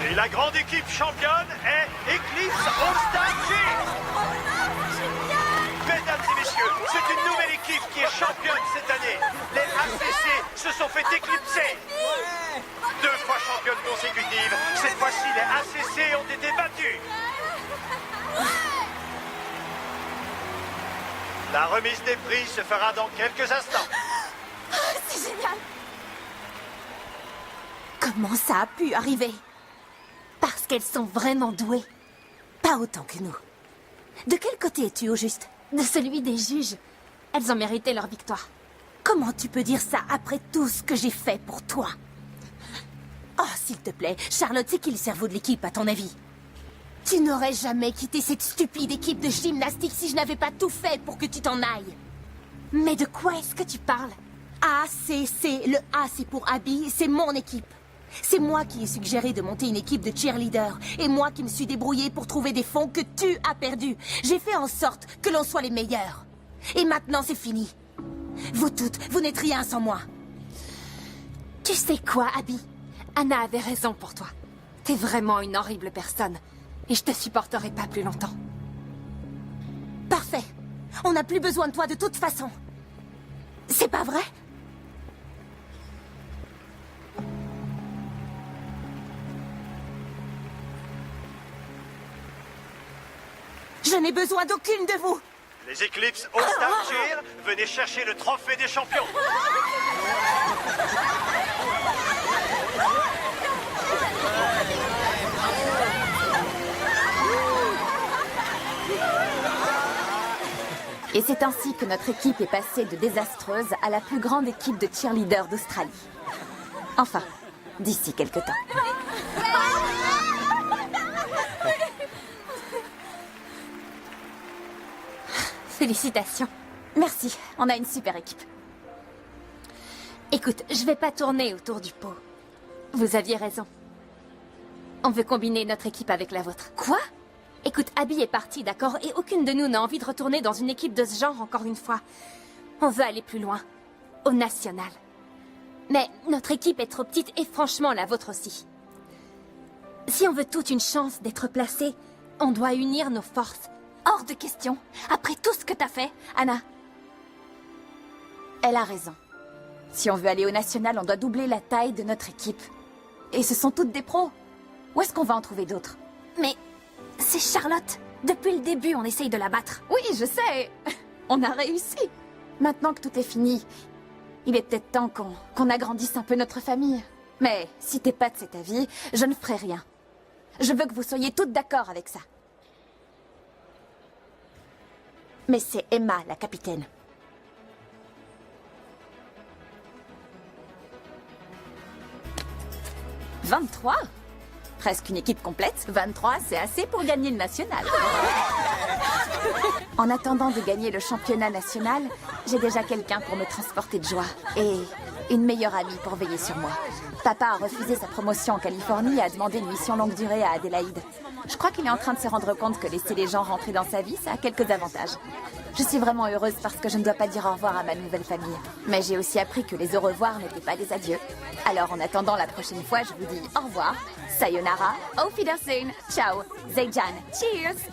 S10: Et la grande équipe championne est Eclipse All-Star Team. Mesdames et messieurs, c'est une nouvelle équipe qui est championne cette année. Les ACC se sont fait éclipser. 2 fois championnes consécutives, cette fois-ci les ACC ont été battus. La remise des prix se fera dans quelques instants.
S7: C'est génial. Comment ça a pu arriver? Parce qu'elles sont vraiment douées. Pas autant que nous. De quel côté es-tu au juste? De celui des juges. Elles ont mérité leur victoire. Comment tu peux dire ça après tout ce que j'ai fait pour toi? Oh, s'il te plaît, Charlotte, c'est qui le cerveau de l'équipe, à ton avis? Tu n'aurais jamais quitté cette stupide équipe de gymnastique si je n'avais pas tout fait pour que tu t'en ailles. Mais de quoi est-ce que tu parles? ACC, le A c'est pour Abby, c'est mon équipe. C'est moi qui ai suggéré de monter une équipe de cheerleaders. Et moi qui me suis débrouillée pour trouver des fonds que tu as perdus. J'ai fait en sorte que l'on soit les meilleurs. Et maintenant c'est fini. Vous toutes, vous n'êtes rien sans moi. Tu sais quoi, Abby? Anna avait raison pour toi. T'es vraiment une horrible personne. Et je te supporterai pas plus longtemps. On n'a plus besoin de toi de toute façon. C'est pas vrai? Je n'ai besoin d'aucune de vous.
S10: Les Eclipse All-Star Cheer, venez chercher le trophée des champions.
S6: Et c'est ainsi que notre équipe est passée de désastreuse à la plus grande équipe de cheerleaders d'Australie. Enfin, d'ici quelque temps.
S7: Félicitations.
S6: Merci, on a une super équipe.
S7: Écoute, je vais pas tourner autour du pot. Vous aviez raison. On veut combiner notre équipe avec la vôtre.
S6: Quoi?
S7: Écoute, Abby est partie, d'accord? Et aucune de nous n'a envie de retourner dans une équipe de ce genre encore une fois. On veut aller plus loin. Au national. Mais notre équipe est trop petite et franchement la vôtre aussi. Si on veut toute une chance d'être placé, on doit unir nos forces.
S5: Hors de question. Après tout ce que t'as fait,
S6: Anna, elle a raison. Si on veut aller au national, on doit doubler la taille de notre équipe. Et ce sont toutes des pros. Où est-ce qu'on va en trouver d'autres?
S5: mais c'est Charlotte. Depuis le début, on essaye de la battre.
S6: Oui, je sais. On a réussi. Maintenant que tout est fini, il est peut-être temps qu'on agrandisse un peu notre famille. Mais si t'es pas de cet avis, je ne ferai rien. Je veux que vous soyez toutes d'accord avec ça. Mais c'est Emma, la capitaine. « 23 ? Presque une équipe complète. 23, c'est assez pour gagner le national. En attendant de gagner le championnat national, j'ai déjà quelqu'un pour me transporter de joie. Et une meilleure amie pour veiller sur moi. Papa a refusé sa promotion en Californie et a demandé une mission longue durée à Adélaïde. Je crois qu'il est en train de se rendre compte que laisser les gens rentrer dans sa vie, ça a quelques avantages. Je suis vraiment heureuse parce que je ne dois pas dire au revoir à ma nouvelle famille. Mais j'ai aussi appris que les au revoir n'étaient pas des adieux. Alors en attendant la prochaine fois, je vous dis au revoir, sayonara, auf Wiedersehen, ciao, Zaijan, cheers!